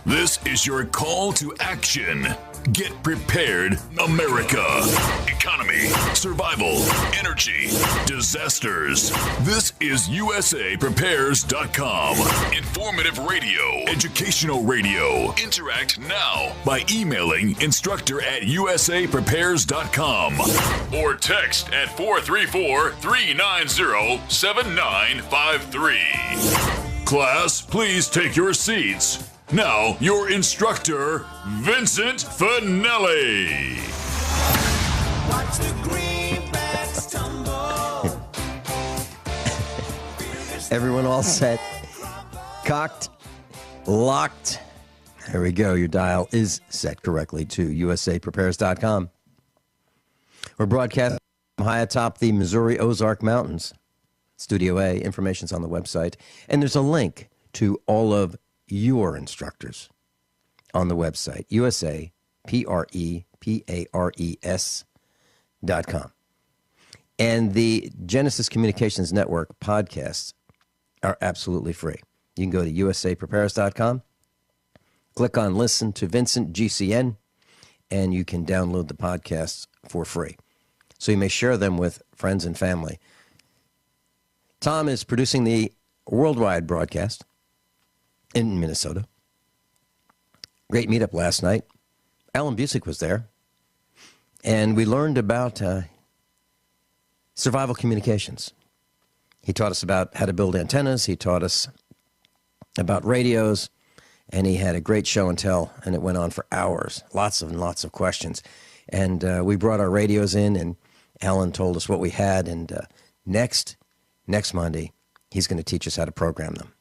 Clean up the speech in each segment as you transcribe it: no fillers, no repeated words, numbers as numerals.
This is your call to action. Get prepared, America. Economy, survival, energy, disasters. This is USAPrepares.com. Informative radio, educational radio. Interact now by emailing instructor@USAPrepares.com or text at 434-390-7953. Class, please take your seats. Now, your instructor, Vincent Finelli. Watch the greenbacks tumble. Everyone all set, cocked, locked. There we go. Your dial is set correctly to USAPrepares.com. We're broadcasting high atop the Missouri Ozark Mountains. Studio A, information's on the website. And there's a link to all of your instructors on the website, USAPrepares.com. And the Genesis Communications Network podcasts are absolutely free. You can go to USAPrepares.com, click on Listen to Vincent GCN, and you can download the podcasts for free. So you may share them with friends and family. Tom is producing the worldwide broadcast in Minnesota. Great meetup last night. Alan Busick was there. And we learned about survival communications. He taught us about how to build antennas. He taught us about radios. And he had a great show and tell, and it went on for hours. Lots and lots of questions. And we brought our radios in, and Alan told us what we had. And next Monday, he's going to teach us how to program them.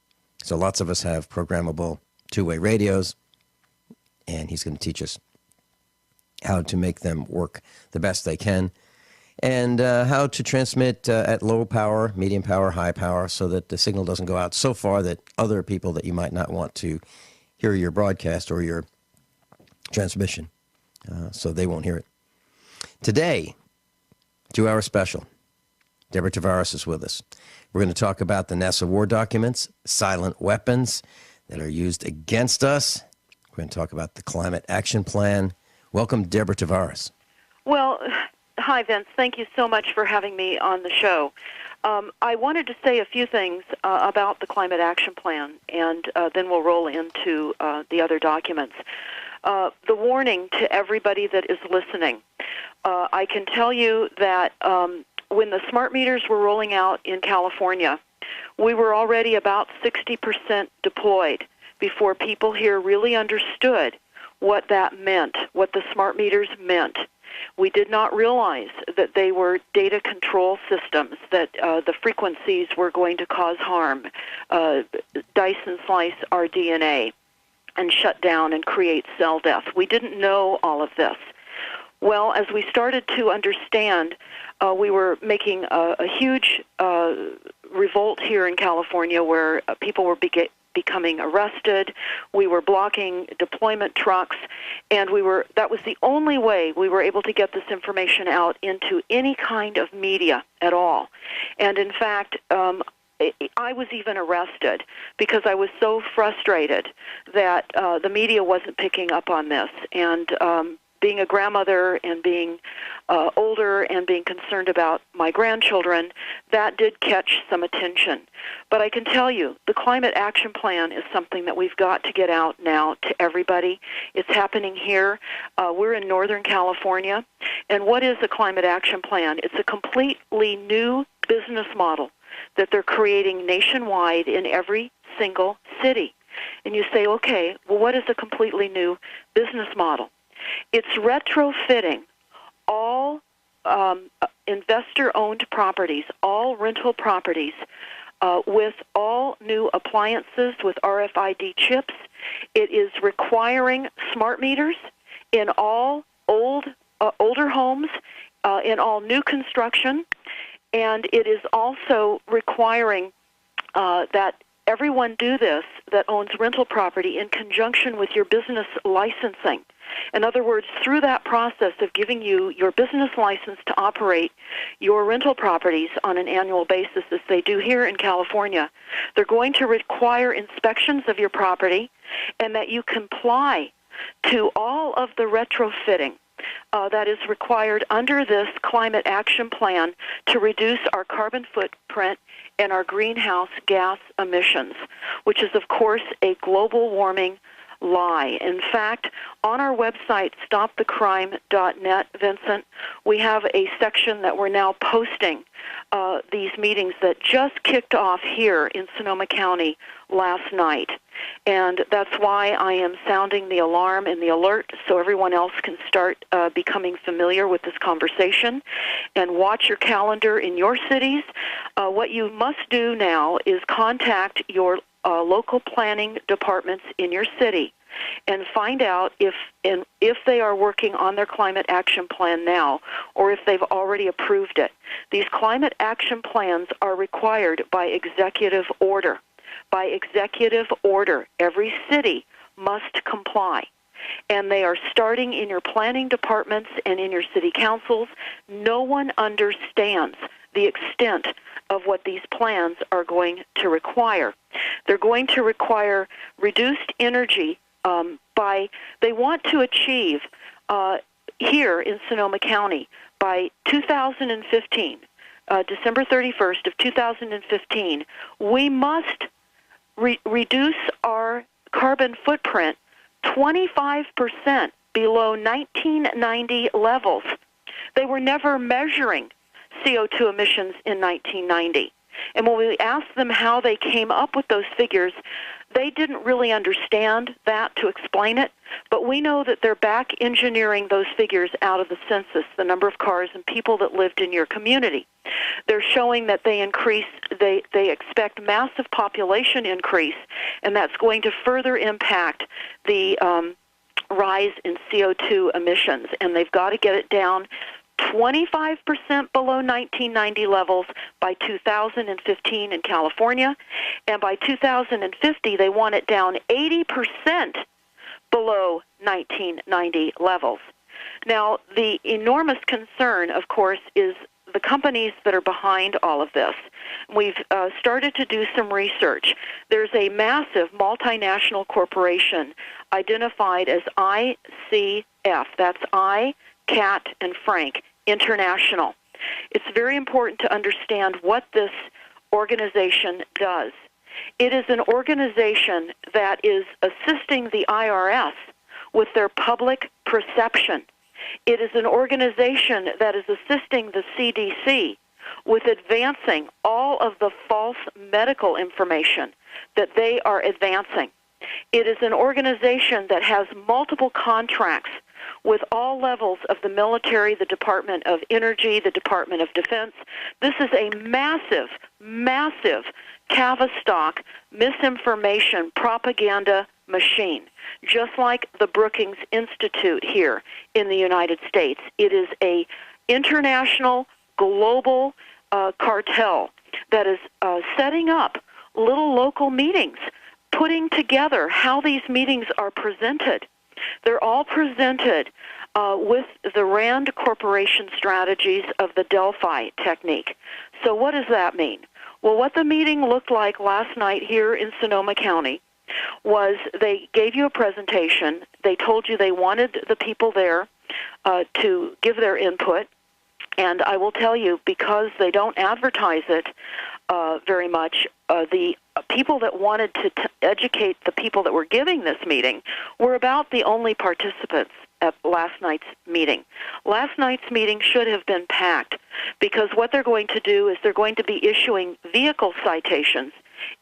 So lots of us have programmable two-way radios, and he's going to teach us how to make them work the best they can, and how to transmit at low power, medium power, high power, so that the signal doesn't go out so far that other people that you might not want to hear your broadcast or your transmission, so they won't hear it. Today, 2-hour special. Deborah Tavares is with us. We're going to talk about the NASA war documents, silent weapons that are used against us. We're going to talk about the climate action plan. Welcome, Deborah Tavares. Well, hi, Vince. Thank you so much for having me on the show. I wanted to say a few things about the climate action plan, and then we'll roll into the other documents. The warning to everybody that is listening. I can tell you that when the smart meters were rolling out in California, we were already about 60% deployed before people here really understood what that meant, what the smart meters meant. We did not realize that they were data control systems, that the frequencies were going to cause harm, dice and slice our DNA, and shut down and create cell death. We didn't know all of this. Well, as we started to understand, we were making a huge revolt here in California where people were becoming arrested. We were blocking deployment trucks, and that was the only way we were able to get this information out into any kind of media at all. And in fact, I was even arrested because I was so frustrated that the media wasn't picking up on this. And being a grandmother and being older and being concerned about my grandchildren, that did catch some attention. But I can tell you, the climate action plan is something that we've got to get out now to everybody. It's happening here. We're in Northern California. And what is a climate action plan? It's a completely new business model that they're creating nationwide in every single city. And you say, okay, well, what is a completely new business model? It's retrofitting all investor-owned properties, all rental properties, with all new appliances with RFID chips. It is requiring smart meters in all older homes, in all new construction, and it is also requiring that everyone do this that owns rental property in conjunction with your business licensing. In other words, through that process of giving you your business license to operate your rental properties on an annual basis, as they do here in California, they're going to require inspections of your property and that you comply to all of the retrofitting that is required under this climate action plan to reduce our carbon footprint and our greenhouse gas emissions, which is, of course, a global warming lie. In fact, on our website, stopthecrime.net, Vincent, we have a section that we're now posting these meetings that just kicked off here in Sonoma County last night. And that's why I am sounding the alarm and the alert so everyone else can start becoming familiar with this conversation. And watch your calendar in your cities. What you must do now is contact your local planning departments in your city and find out if they are working on their climate action plan now or if they've already approved it. These climate action plans are required by executive order. By executive order, every city must comply. And they are starting in your planning departments and in your city councils. No one understands the extent of what these plans are going to require. They're going to require reduced energy they want to achieve here in Sonoma County by 2015, December 31st of 2015, we must reduce our carbon footprint 25% below 1990 levels. They were never measuring CO2 emissions in 1990. And when we asked them how they came up with those figures, they didn't really understand that to explain it. But we know that they're back engineering those figures out of the census, the number of cars and people that lived in your community. They're showing that they expect massive population increase, and that's going to further impact the rise in CO2 emissions. And they've got to get it down 25% below 1990 levels by 2015 in California, and by 2050 they want it down 80% below 1990 levels. Now, the enormous concern, of course, is the companies that are behind all of this. We've started to do some research. There's a massive multinational corporation identified as ICF. That's I, Cat, and Frank International. It's very important to understand what this organization does. It is an organization that is assisting the IRS with their public perception. It is an organization that is assisting the CDC with advancing all of the false medical information that they are advancing. It is an organization that has multiple contracts with all levels of the military, the Department of Energy, the Department of Defense. This is a massive, massive Tavistock misinformation propaganda machine, just like the Brookings Institute here in the United States. It is a international, global cartel that is setting up little local meetings, putting together how these meetings are presented. They're all presented with the RAND Corporation strategies of the Delphi technique. So what does that mean? Well, what the meeting looked like last night here in Sonoma County was they gave you a presentation. They told you they wanted the people there to give their input. And I will tell you, because they don't advertise it very much, the people that wanted to educate the people that were giving this meeting were about the only participants at last night's meeting. Last night's meeting should have been packed, because what they're going to do is they're going to be issuing vehicle citations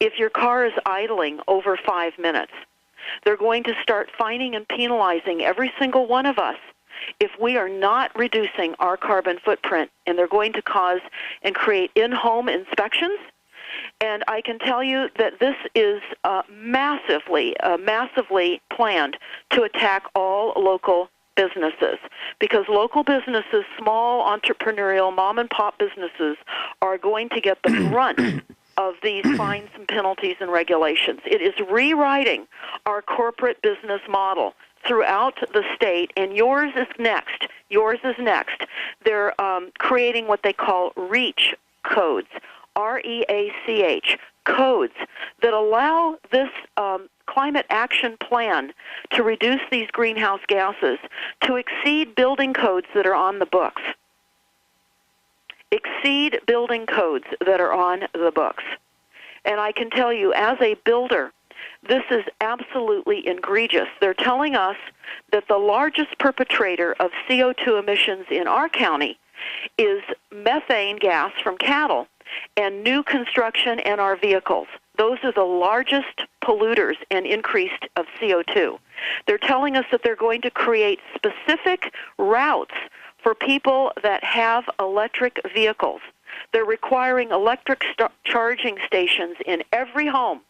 if your car is idling over 5 minutes. They're going to start fining and penalizing every single one of us if we are not reducing our carbon footprint, and they're going to cause and create in-home inspections. And I can tell you that this is massively planned to attack all local businesses, because local businesses, small entrepreneurial mom-and-pop businesses, are going to get the brunt of these fines and penalties and regulations. It is rewriting our corporate business model throughout the state, and yours is next. Yours is next. They're creating what they call REACH codes, REACH, codes that allow this climate action plan to reduce these greenhouse gases to exceed building codes that are on the books. Exceed building codes that are on the books. And I can tell you, as a builder, this is absolutely egregious. They're telling us that the largest perpetrator of CO2 emissions in our county is methane gas from cattle and new construction and our vehicles. Those are the largest polluters and increased of CO2. They're telling us that they're going to create specific routes for people that have electric vehicles. They're requiring electric charging stations in every home.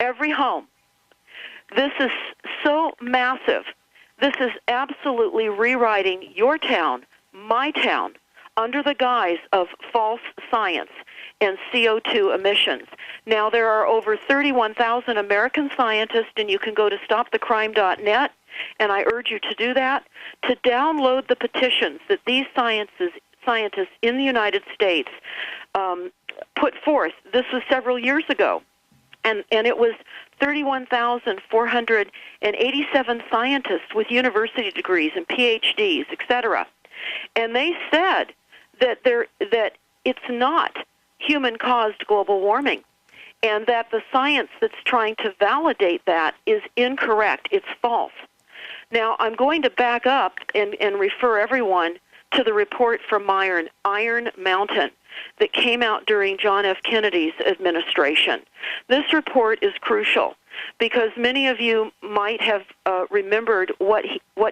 Every home. This is so massive. This is absolutely rewriting your town, my town, under the guise of false science and CO2 emissions. Now, there are over 31,000 American scientists, and you can go to stopthecrime.net, and I urge you to do that, to download the petitions that these scientists in the United States put forth. This was several years ago. And it was 31,487 scientists with university degrees and PhDs, etc. And they said that it's not human-caused global warming, and that the science that's trying to validate that is incorrect. It's false. Now, I'm going to back up and refer everyone to the report from Iron Mountain that came out during John F. Kennedy's administration. This report is crucial because many of you might have remembered what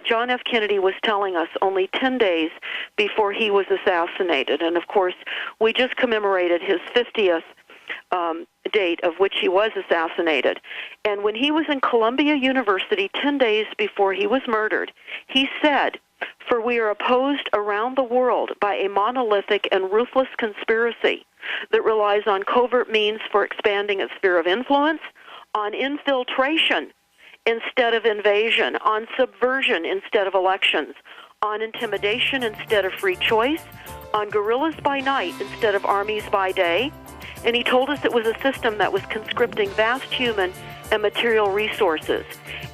John F. Kennedy was telling us only 10 days before he was assassinated. And, of course, we just commemorated his 50th date of which he was assassinated. And when he was in Columbia University 10 days before he was murdered, he said, "For we are opposed around the world by a monolithic and ruthless conspiracy that relies on covert means for expanding its sphere of influence, on infiltration instead of invasion, on subversion instead of elections, on intimidation instead of free choice, on guerrillas by night instead of armies by day." And he told us it was a system that was conscripting vast human and material resources.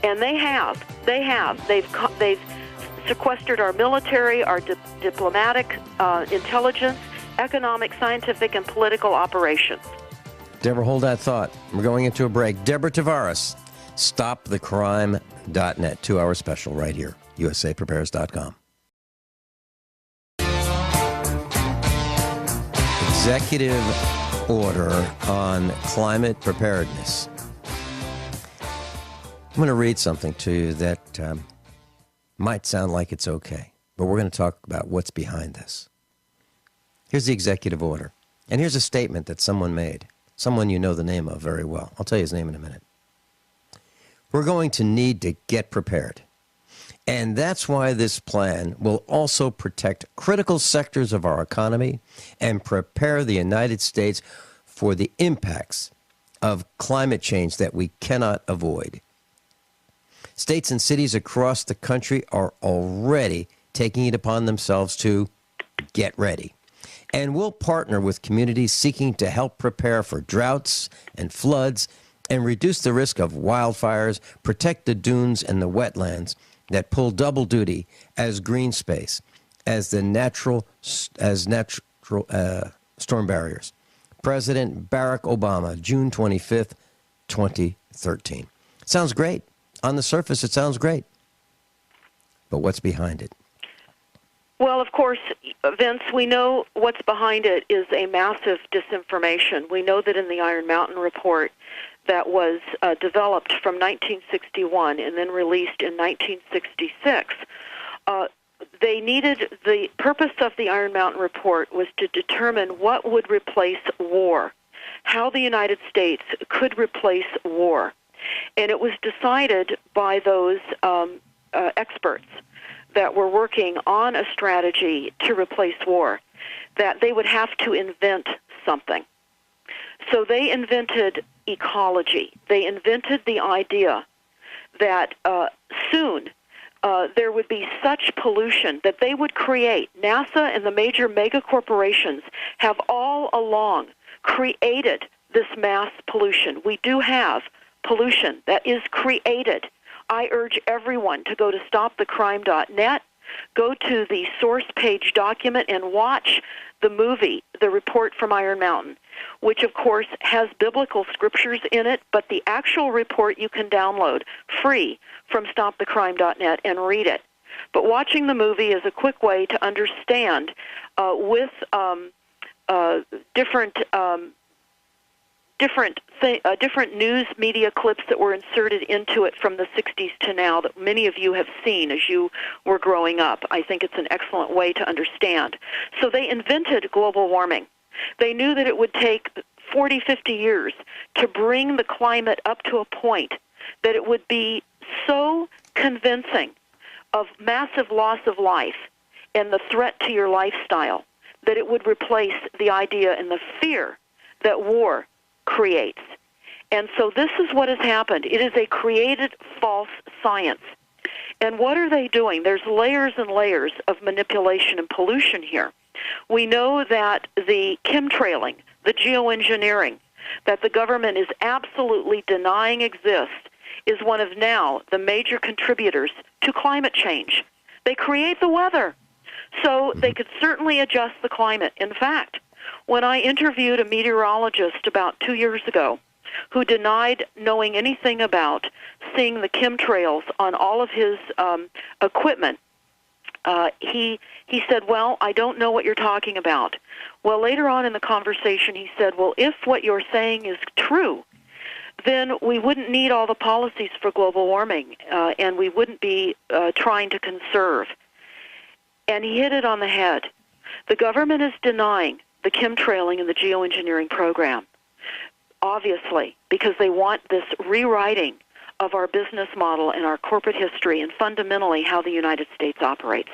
And they've sequestered our military, our diplomatic, intelligence, economic, scientific, and political operations. Deborah, hold that thought. We're going into a break. Deborah Tavares, stopthecrime.net, 2-hour special right here, usaprepares.com. Executive order on climate preparedness. I'm going to read something to you that might sound like it's okay, but we're going to talk about what's behind this. Here's the executive order, and here's a statement that someone made, someone you know the name of very well. I'll tell you his name in a minute. We're going to need to get prepared, and that's why this plan will also protect critical sectors of our economy and prepare the United States for the impacts of climate change that we cannot avoid. States and cities across the country are already taking it upon themselves to get ready. And we'll partner with communities seeking to help prepare for droughts and floods and reduce the risk of wildfires, protect the dunes and the wetlands that pull double duty as green space, as natural storm barriers. President Barack Obama, June 25th, 2013. Sounds great. On the surface, it sounds great. But what's behind it? Well, of course, Vince, we know what's behind it is a massive disinformation. We know that in the Iron Mountain report that was developed from 1961 and then released in 1966, the purpose of the Iron Mountain report was to determine what would replace war, how the United States could replace war. And it was decided by those experts that were working on a strategy to replace war that they would have to invent something. So they invented ecology. They invented the idea that soon there would be such pollution that they would create. NASA and the major mega corporations have all along created this mass pollution. We do have pollution that is created. I urge everyone to go to stopthecrime.net, go to the source page document, and watch the movie, The Report from Iron Mountain, which, of course, has biblical scriptures in it, but the actual report you can download free from stopthecrime.net and read it. But watching the movie is a quick way to understand with different news media clips that were inserted into it from the 60s to now that many of you have seen as you were growing up. I think it's an excellent way to understand. So they invented global warming. They knew that it would take 40, 50 years to bring the climate up to a point that it would be so convincing of massive loss of life and the threat to your lifestyle that it would replace the idea and the fear that war creates. And so this is what has happened. It is a created false science. And what are they doing? There's layers and layers of manipulation and pollution here. We know that the chemtrailing, the geoengineering, that the government is absolutely denying exists, is one of now the major contributors to climate change. They create the weather, so they could certainly adjust the climate. In fact, when I interviewed a meteorologist about 2 years ago who denied knowing anything about seeing the chemtrails on all of his equipment, he said, well, I don't know what you're talking about. Well, later on in the conversation, he said, well, if what you're saying is true, then we wouldn't need all the policies for global warming, and we wouldn't be trying to conserve. And he hit it on the head. The government is denying the chemtrailing and the geoengineering program, obviously, because they want this rewriting of our business model and our corporate history and fundamentally how the United States operates.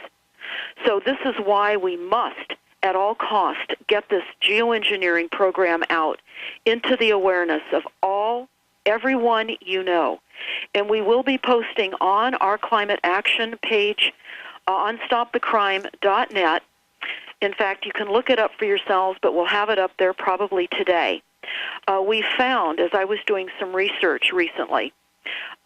So this is why we must, at all cost, get this geoengineering program out into the awareness of everyone you know. And we will be posting on our climate action page on stopthecrime.net. In fact, you can look it up for yourselves, but we'll have it up there probably today. We found, as I was doing some research recently,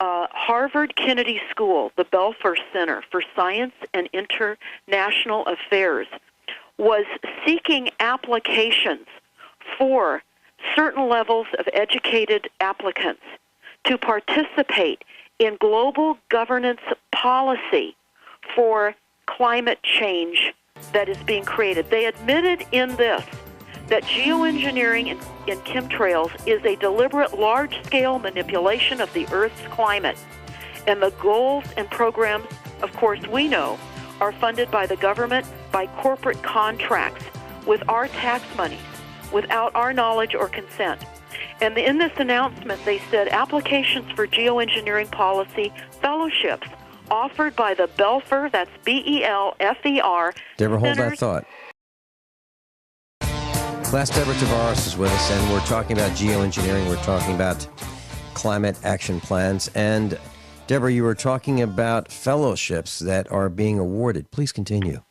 Harvard Kennedy School, the Belfer Center for Science and International Affairs, was seeking applications for certain levels of educated applicants to participate in global governance policy for climate change that is being created. They admitted in this that geoengineering and chemtrails is a deliberate large-scale manipulation of the Earth's climate. And the goals and programs, of course, we know, are funded by the government, by corporate contracts, with our tax money, without our knowledge or consent. And in this announcement, they said applications for geoengineering policy fellowships offered by the Belfer, that's B-E-L-F-E-R. Deborah, hold that thought. Class Deborah Tavares is with us, and we're talking about geoengineering. We're talking about climate action plans. And, Deborah, you were talking about fellowships that are being awarded. Please continue.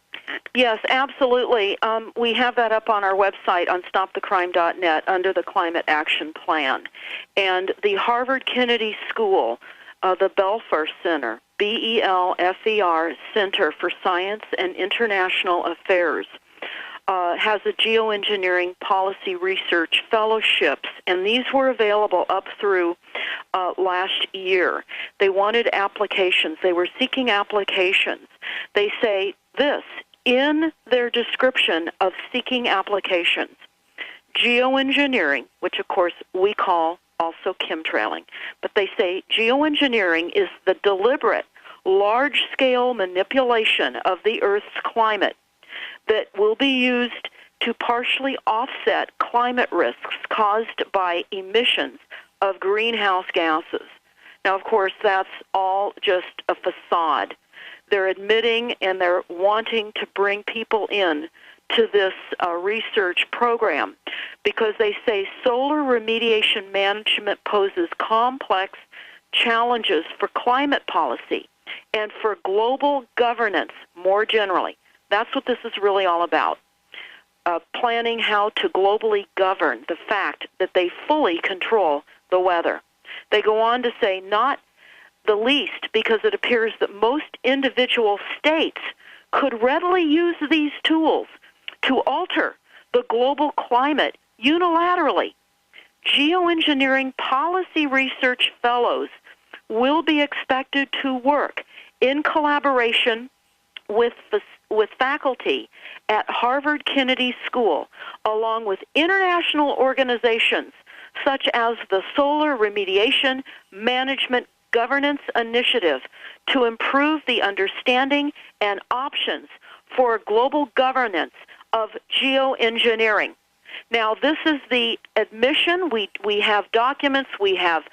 Yes, absolutely. We have that up on our website on stopthecrime.net under the Climate Action Plan. And the Harvard Kennedy School, the Belfer Center, B-E-L-F-E-R, Center for Science and International Affairs, has a geoengineering policy research fellowships, and these were available up through last year. They wanted applications. They were seeking applications. They say this in their description of seeking applications: geoengineering, which of course we call also chemtrailing, but they say geoengineering is the deliberate, large-scale manipulation of the Earth's climate that will be used to partially offset climate risks caused by emissions of greenhouse gases. Now, of course, that's all just a facade. They're admitting and they're wanting to bring people in to this research program because they say solar remediation management poses complex challenges for climate policy and for global governance more generally. That's what this is really all about. Planning how to globally govern the fact that they fully control the weather. They go on to say not the least because it appears that most individual states could readily use these tools to alter the global climate unilaterally. Geoengineering policy research fellows will be expected to work in collaboration with faculty at Harvard Kennedy School, along with international organizations such as the Solar Remediation Management Governance Initiative, to improve the understanding and options for global governance of geoengineering. Now, this is the admission. We have documents. We have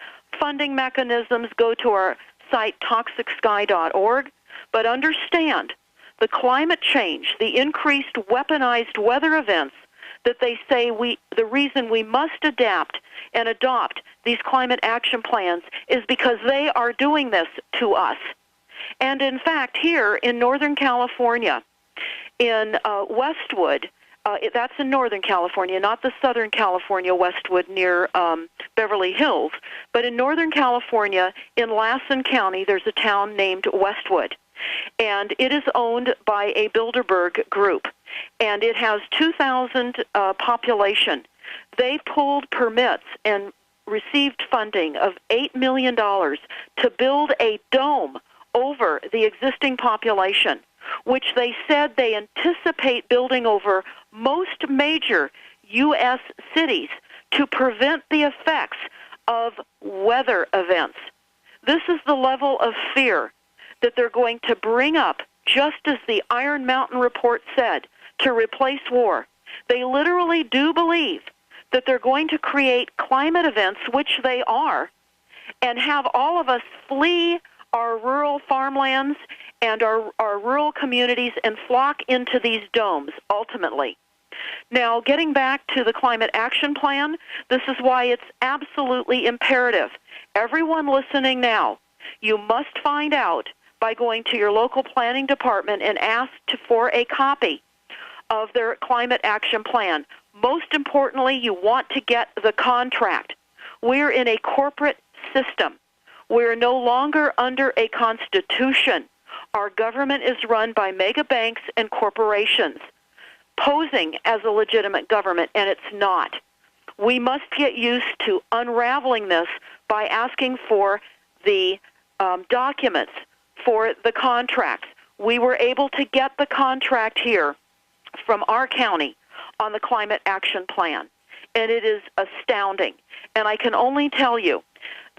funding mechanisms. Go to our site, toxicsky.org. But understand, the climate change, the increased weaponized weather events that they say the reason we must adapt and adopt these climate action plans is because they are doing this to us. And in fact, here in Northern California, in Westwood, that's in Northern California, not the Southern California Westwood near Beverly Hills, but in Northern California, in Lassen County, there's a town named Westwood. And it is owned by a Bilderberg group, and it has 2,000 population. They pulled permits and received funding of $8 million to build a dome over the existing population, which they said they anticipate building over most major U.S. cities to prevent the effects of weather events. This is the level of fear that they're going to bring up, just as the Iron Mountain report said, to replace war. They literally do believe that they're going to create climate events, which they are, and have all of us flee our rural farmlands and our rural communities and flock into these domes, ultimately. Now, getting back to the Climate Action Plan, this is why it's absolutely imperative. Everyone listening now, you must find out by going to your local planning department and ask for a copy of their climate action plan. Most importantly, you want to get the contract. We're in a corporate system. We're no longer under a constitution. Our government is run by mega banks and corporations, posing as a legitimate government, and it's not. We must get used to unraveling this by asking for the documents for the contracts. We were able to get the contract here from our county on the Climate Action Plan, and it is astounding. And I can only tell you,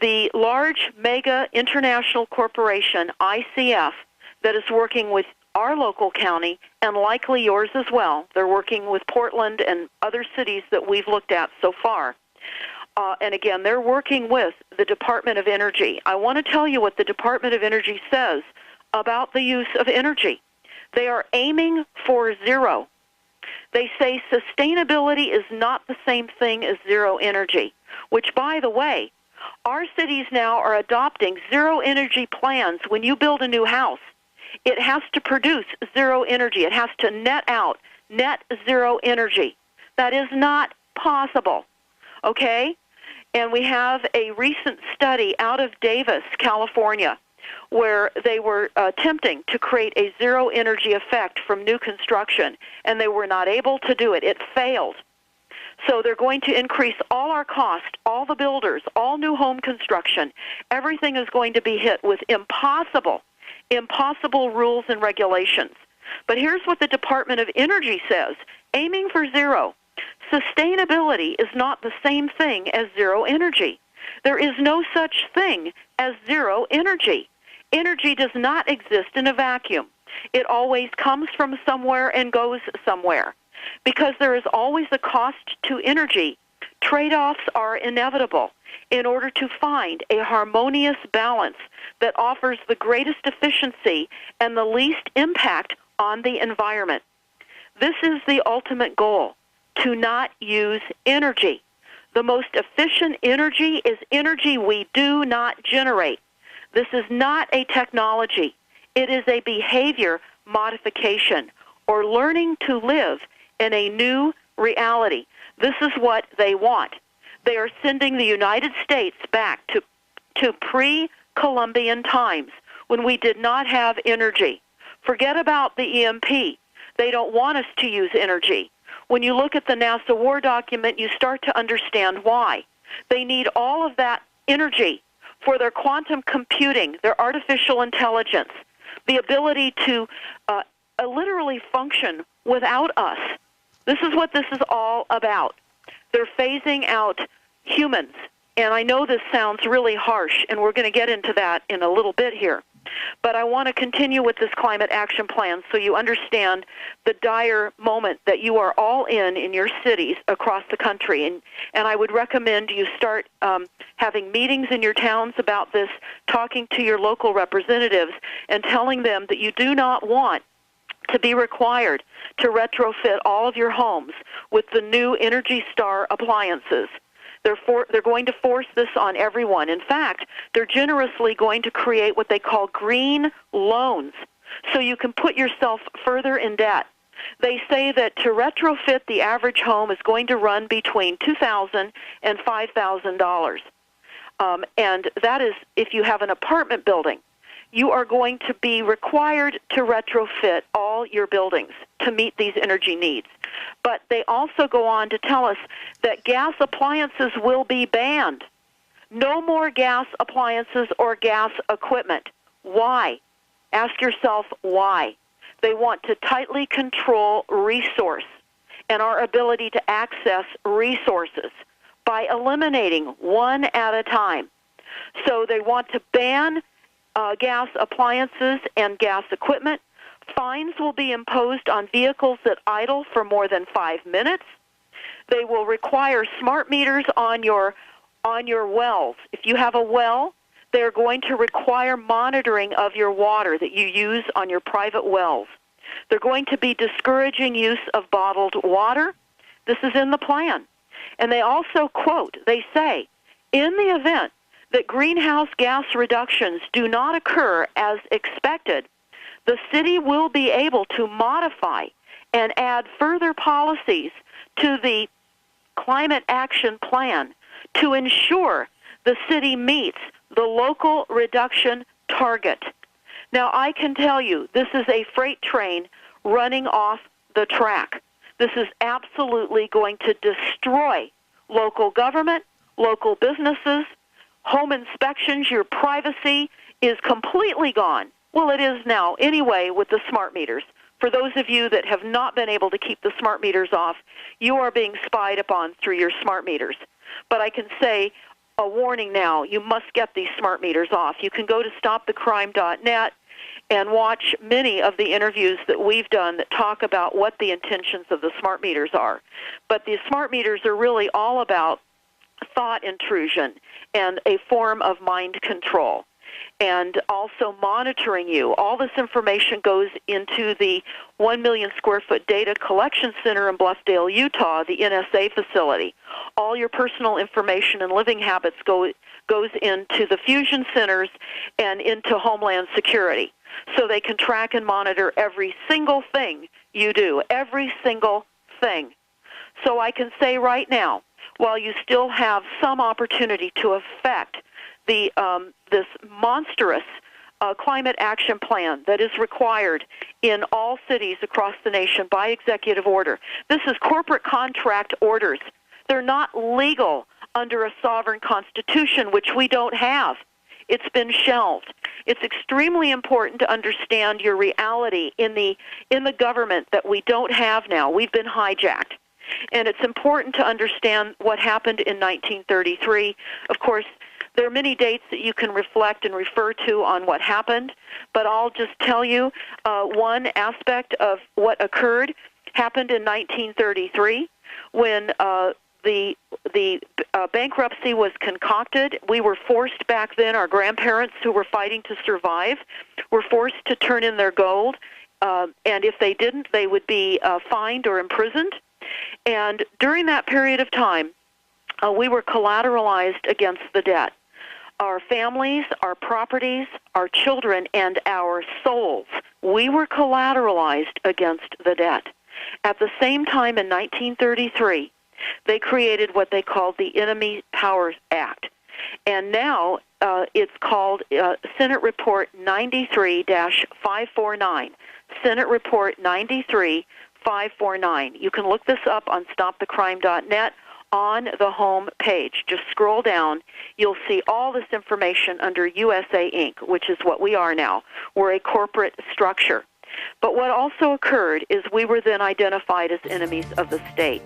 the large mega international corporation, ICF, that is working with our local county and likely yours as well, they're working with Portland and other cities that we've looked at so far. And again, they're working with the Department of Energy. I want to tell you what the Department of Energy says about the use of energy. They are aiming for zero. They say sustainability is not the same thing as zero energy, which, by the way, our cities now are adopting zero energy plans. When you build a new house, it has to produce zero energy. It has to net out net zero energy. That is not possible, okay? And we have a recent study out of Davis, California, where they were attempting to create a zero energy effect from new construction, and they were not able to do it. It failed. So they're going to increase all our cost, all the builders, all new home construction. Everything is going to be hit with impossible rules and regulations. But here's what the Department of Energy says, aiming for zero. Sustainability is not the same thing as zero energy. There is no such thing as zero energy. Energy does not exist in a vacuum. It always comes from somewhere and goes somewhere. Because there is always a cost to energy, trade-offs are inevitable in order to find a harmonious balance that offers the greatest efficiency and the least impact on the environment. This is the ultimate goal, to not use energy. The most efficient energy is energy we do not generate. This is not a technology. It is a behavior modification, or learning to live in a new reality. This is what they want. They are sending the United States back to pre-Columbian times when we did not have energy. Forget about the EMP. They don't want us to use energy. When you look at the NASA war document, you start to understand why. They need all of that energy for their quantum computing, their artificial intelligence, the ability to literally function without us. This is what this is all about. They're phasing out humans. And I know this sounds really harsh, and we're going to get into that in a little bit here. But I want to continue with this climate action plan so you understand the dire moment that you are all in your cities across the country. And I would recommend you start having meetings in your towns about this, talking to your local representatives and telling them that you do not want to be required to retrofit all of your homes with the new Energy Star appliances. They're going to force this on everyone. In fact, they're generously going to create what they call green loans, so you can put yourself further in debt. They say that to retrofit the average home is going to run between $2,000 and $5,000. And that is if you have an apartment building. You are going to be required to retrofit all your buildings to meet these energy needs. But they also go on to tell us that gas appliances will be banned. No more gas appliances or gas equipment. Why? Ask yourself why. They want to tightly control resource and our ability to access resources by eliminating one at a time. So they want to ban gas appliances and gas equipment. Fines will be imposed on vehicles that idle for more than 5 minutes. They will require smart meters on your wells. If you have a well, they're going to require monitoring of your water that you use on your private wells. They're going to be discouraging use of bottled water. This is in the plan. And they also quote, they say, in the event that greenhouse gas reductions do not occur as expected, the city will be able to modify and add further policies to the climate action plan to ensure the city meets the local reduction target. Now, I can tell you, this is a freight train running off the track. This is absolutely going to destroy local government, local businesses, home inspections. Your privacy is completely gone. Well, it is now anyway with the smart meters. For those of you that have not been able to keep the smart meters off, you are being spied upon through your smart meters. But I can say, a warning now, you must get these smart meters off. You can go to stopthecrime.net and watch many of the interviews that we've done that talk about what the intentions of the smart meters are. But the smart meters are really all about thought intrusion and a form of mind control, and also monitoring you. All this information goes into the 1 million square foot data collection center in Bluffdale, Utah, the NSA facility. All your personal information and living habits goes into the fusion centers and into Homeland Security, so they can track and monitor every single thing you do, every single thing. So I can say right now, while you still have some opportunity to affect the this monstrous climate action plan that is required in all cities across the nation by executive order. This is corporate contract orders. They're not legal under a sovereign constitution, which we don't have. It's been shelved. It's extremely important to understand your reality in the government that we don't have now. We've been hijacked. And it's important to understand what happened in 1933. Of course, there are many dates that you can reflect and refer to on what happened, but I'll just tell you one aspect of what occurred happened in 1933 when the bankruptcy was concocted. We were forced back then, our grandparents who were fighting to survive, were forced to turn in their gold and if they didn't, they would be fined or imprisoned. And during that period of time, we were collateralized against the debt. Our families, our properties, our children, and our souls, we were collateralized against the debt. At the same time, in 1933, they created what they called the Enemy Powers Act. And now it's called Senate Report 93-549. Senate Report 93-549. You can look this up on stopthecrime.net on the home page. Just scroll down. You'll see all this information under USA Inc., which is what we are now. We're a corporate structure. But what also occurred is we were then identified as enemies of the state.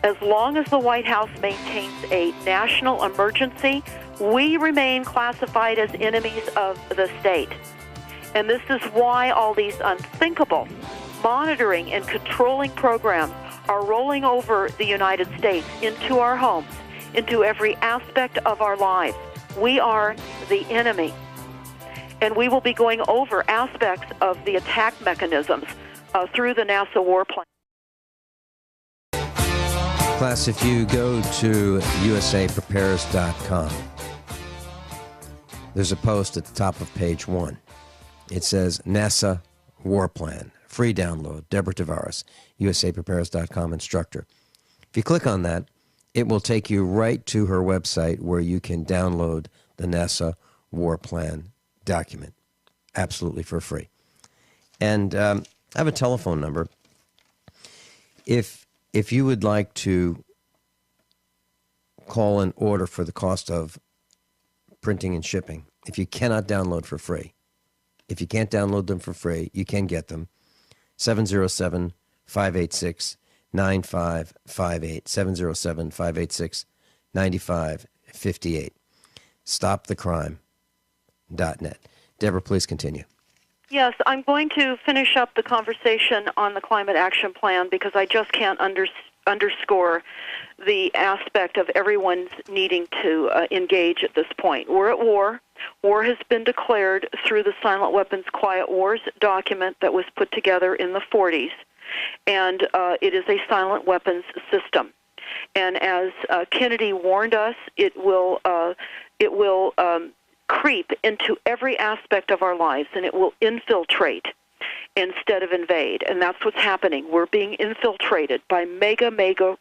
As long as the White House maintains a national emergency, we remain classified as enemies of the state. And this is why all these unthinkable monitoring and controlling programs are rolling over the United States into our homes, into every aspect of our lives. We are the enemy. And we will be going over aspects of the attack mechanisms through the NASA war plan. Class, if you go to usaprepares.com, there's a post at the top of page 1. It says NASA War Plan, free download, Deborah Tavares, usaprepares.com instructor. If you click on that, it will take you right to her website where you can download the NASA War Plan document, absolutely for free. And I have a telephone number. If you would like to call an order for the cost of printing and shipping, if you cannot download for free, if you can't download them for free, you can get them. 707-586-9558, 707-586-9558. StopTheCrime.net. Deborah, please continue. Yes, I'm going to finish up the conversation on the climate action plan because I just can't underscore the aspect of everyone's needing to engage at this point. We're at war. War has been declared through the Silent Weapons Quiet Wars document that was put together in the 40s, and it is a silent weapons system. And as Kennedy warned us, it will creep into every aspect of our lives, and it will infiltrate instead of invade. And that's what's happening. We're being infiltrated by mega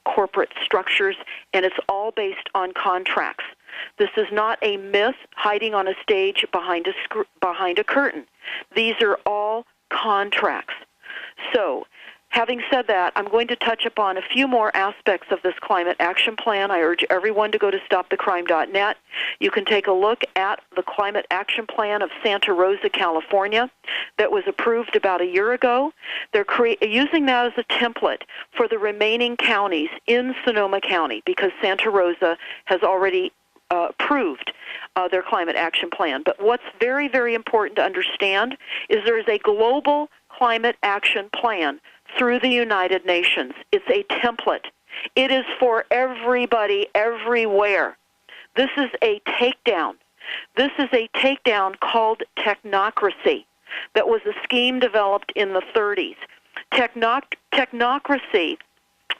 corporate structures, and it's all based on contracts. This is not a myth hiding on a stage behind a curtain. These are all contracts. So, having said that, I'm going to touch upon a few more aspects of this climate action plan. I urge everyone to go to stopthecrime.net. You can take a look at the climate action plan of Santa Rosa, California, that was approved about a year ago. They're using that as a template for the remaining counties in Sonoma County because Santa Rosa has already approved their climate action plan. But what's very, very important to understand is there is a global climate action plan through the United Nations. It's a template. It is for everybody, everywhere. This is a takedown. This is a takedown called technocracy that was a scheme developed in the 30s. Technocracy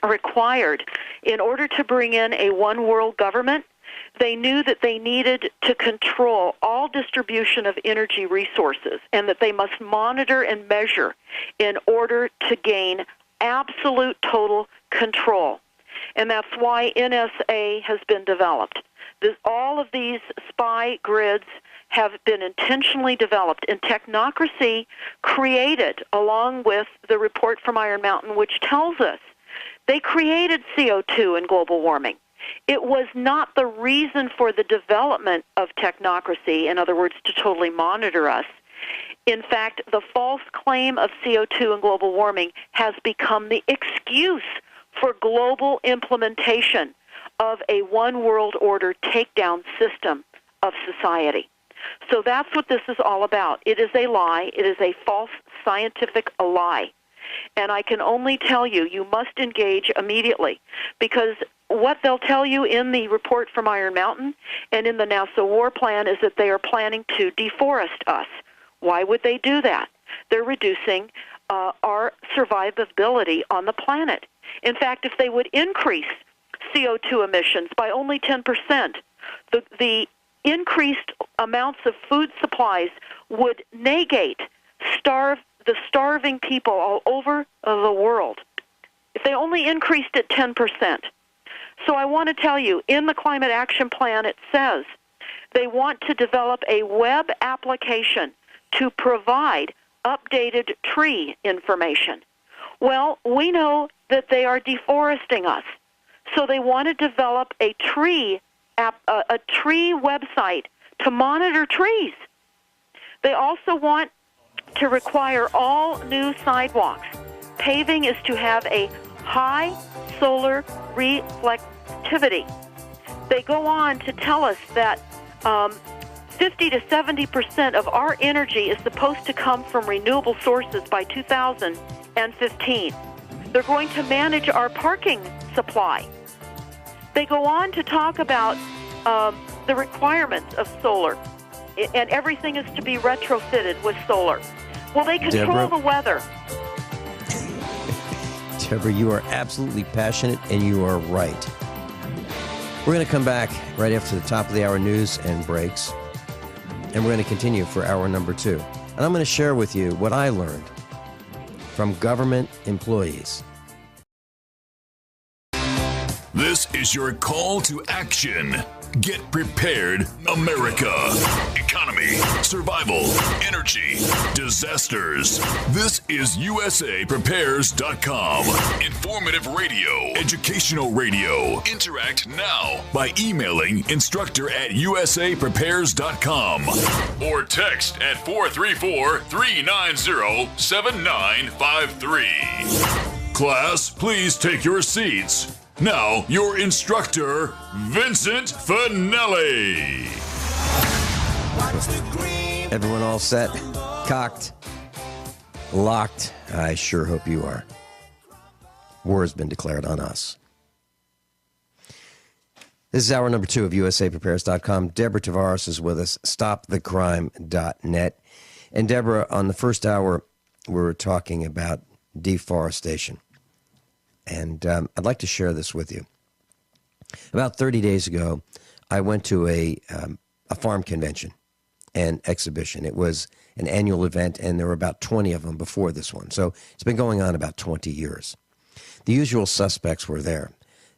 required, in order to bring in a one-world government, they knew that they needed to control all distribution of energy resources and that they must monitor and measure in order to gain absolute total control. And that's why NSA has been developed. All of these spy grids have been intentionally developed, and technocracy created, along with the report from Iron Mountain, which tells us they created CO2 and global warming. It was not the reason for the development of technocracy, in other words, to totally monitor us. In fact, the false claim of CO2 and global warming has become the excuse for global implementation of a one-world order takedown system of society. So that's what this is all about. It is a lie. It is a false scientific lie. And I can only tell you, you must engage immediately, because what they'll tell you in the report from Iron Mountain and in the NASA war plan is that they are planning to deforest us. Why would they do that? They're reducing our survivability on the planet. In fact, if they would increase CO2 emissions by only 10%, the increased amounts of food supplies would negate the starving people all over the world. If they only increased it 10%. So I want to tell you, in the Climate Action Plan, it says they want to develop a web application to provide updated tree information. Well, we know that they are deforesting us, so they want to develop a tree website to monitor trees. They also want to require all new sidewalks. Paving is to have a high solar reflectivity. They go on to tell us that 50 to 70% of our energy is supposed to come from renewable sources by 2015. They're going to manage our parking supply. They go on to talk about the requirements of solar, and everything is to be retrofitted with solar. Well, they control the weather. Deborah, you are absolutely passionate, and you are right. We're going to come back right after the top of the hour news and breaks, and we're going to continue for hour number 2. And I'm going to share with you what I learned from government employees. This is your call to action. Get prepared, America. Economy, survival, energy, disasters. This is USAPrepares.com. Informative radio, educational radio. Interact now by emailing instructor@USAPrepares.com or text at 434-390-7953. Class, please take your seats. Now, your instructor, Vincent Finelli. Everyone all set, cocked, locked? I sure hope you are. War has been declared on us. This is hour number 2 of USAPrepares.com. Deborah Tavares is with us, stopthecrime.net. And Deborah, on the first hour, we were talking about deforestation. And I'd like to share this with you. About 30 days ago, I went to a farm convention and exhibition. It was an annual event, and there were about 20 of them before this one. So it's been going on about 20 years. The usual suspects were there.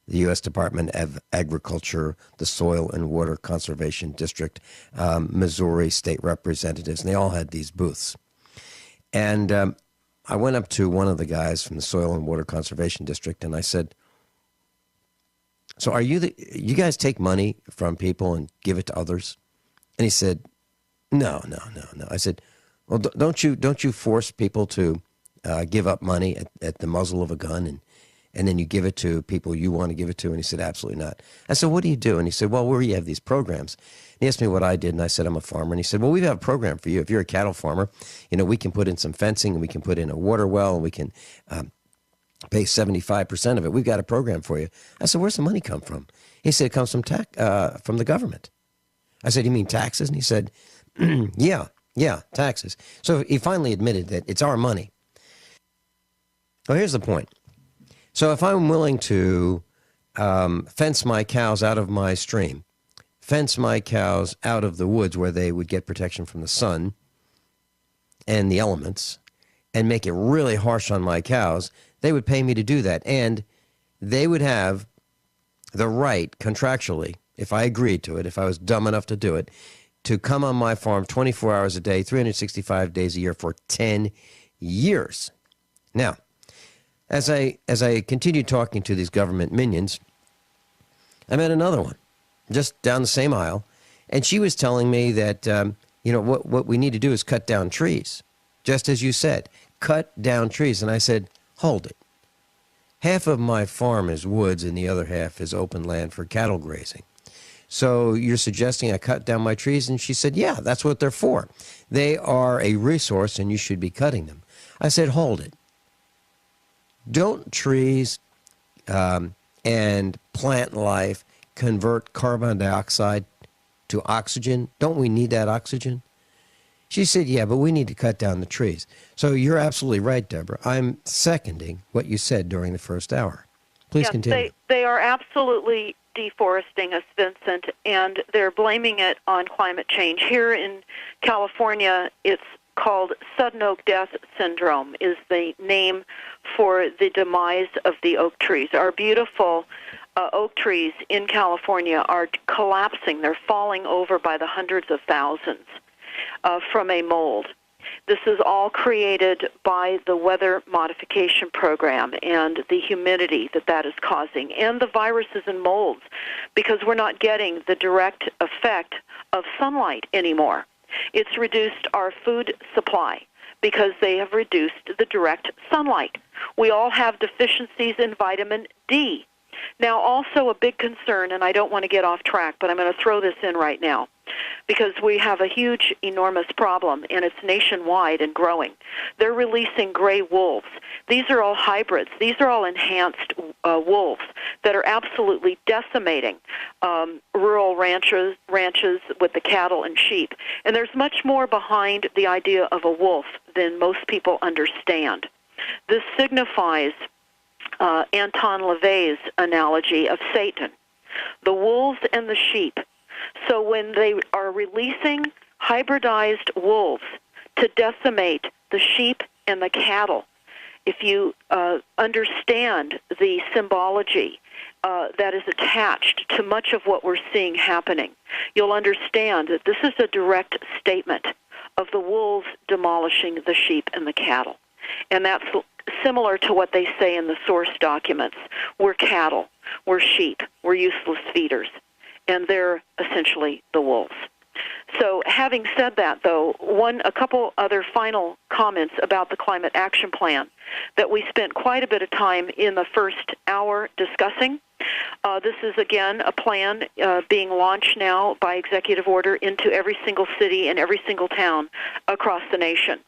The U.S. Department of Agriculture, the Soil and Water Conservation District, Missouri state representatives, and they all had these booths. And I went up to one of the guys from the Soil and Water Conservation District, and I said, so you guys take money from people and give it to others? And he said, no. I said, well, don't you force people to give up money at the muzzle of a gun, and then you give it to people you want to give it to? And he said, absolutely not. I said, what do you do? And he said, well, where you have these programs. And he asked me what I did, and I said, I'm a farmer. And he said, well, we have a program for you. If you're a cattle farmer, we can put in some fencing, and we can put in a water well, and we can pay 75% of it. We've got a program for you. I said, where's the money come from? He said, it comes from the government. I said, you mean taxes? And he said, yeah, taxes. So he finally admitted that it's our money. Well, here's the point. So if I'm willing to fence my cows out of my stream, fence my cows out of the woods where they would get protection from the sun and the elements, and make it really harsh on my cows, they would pay me to do that. And they would have the right, contractually, if I agreed to it, if I was dumb enough to do it, to come on my farm 24 hours a day, 365 days a year for 10 years. Now, as I continued talking to these government minions, I met another one just down the same aisle, and she was telling me that, what we need to do is cut down trees. Just as you said, cut down trees. And I said, hold it. Half of my farm is woods, and the other half is open land for cattle grazing. So you're suggesting I cut down my trees? And she said, yeah, that's what they're for. They are a resource, and you should be cutting them. I said, hold it. Don't trees and plant life convert carbon dioxide to oxygen? Don't we need that oxygen? She said, yeah, but we need to cut down the trees. So you're absolutely right, Deborah. I'm seconding what you said during the first hour. Please continue. They are absolutely deforesting us, Vincent, and they're blaming it on climate change. Here in California, it's called sudden oak death syndrome is the name for the demise of the oak trees. Our beautiful oak trees in California are collapsing. They're falling over by the hundreds of thousands from a mold. This is all created by the weather modification program and the humidity that is causing, and the viruses and molds, because we're not getting the direct effect of sunlight anymore. It's reduced our food supply because they have reduced the direct sunlight. We all have deficiencies in vitamin D. Now, also a big concern, and I don't want to get off track, but I'm going to throw this in right now, because we have a huge, enormous problem, and it's nationwide and growing. They're releasing gray wolves. These are all hybrids. These are all enhanced wolves that are absolutely decimating rural ranches with the cattle and sheep. And there's much more behind the idea of a wolf than most people understand. This signifies Anton LaVey's analogy of Satan, the wolves and the sheep. So when they are releasing hybridized wolves to decimate the sheep and the cattle, if you understand the symbology that is attached to much of what we're seeing happening, you'll understand that this is a direct statement of the wolves demolishing the sheep and the cattle. And that's similar to what they say in the source documents. We're cattle, we're sheep, we're useless feeders, and they're essentially the wolves. So having said that, though, a couple other final comments about the Climate Action Plan that we spent quite a bit of time in the first hour discussing. This is, again, a plan being launched now by executive order into every single city and every single town across the nation.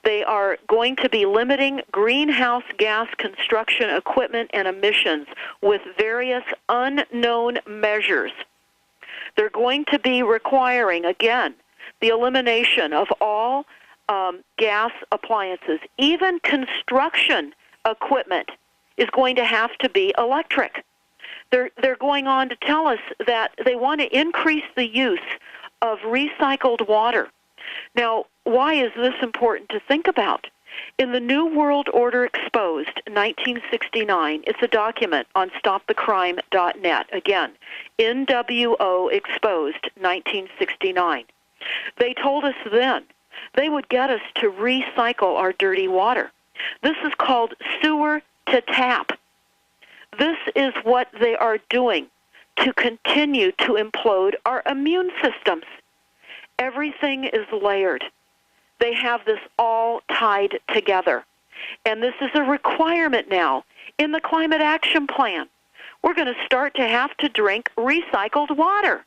They are going to be limiting greenhouse gas construction equipment and emissions with various unknown measures. They're going to be requiring, again, the elimination of all gas appliances. Even construction equipment is going to have to be electric. They're going on to tell us that they want to increase the use of recycled water. Now, why is this important to think about? In the New World Order Exposed, 1969, it's a document on stopthecrime.net. Again, NWO Exposed, 1969. They told us then they would get us to recycle our dirty water. This is called sewer to tap. This is what they are doing to continue to implode our immune systems. Everything is layered. They have this all tied together. And this is a requirement now in the Climate Action Plan. We're going to start to have to drink recycled water.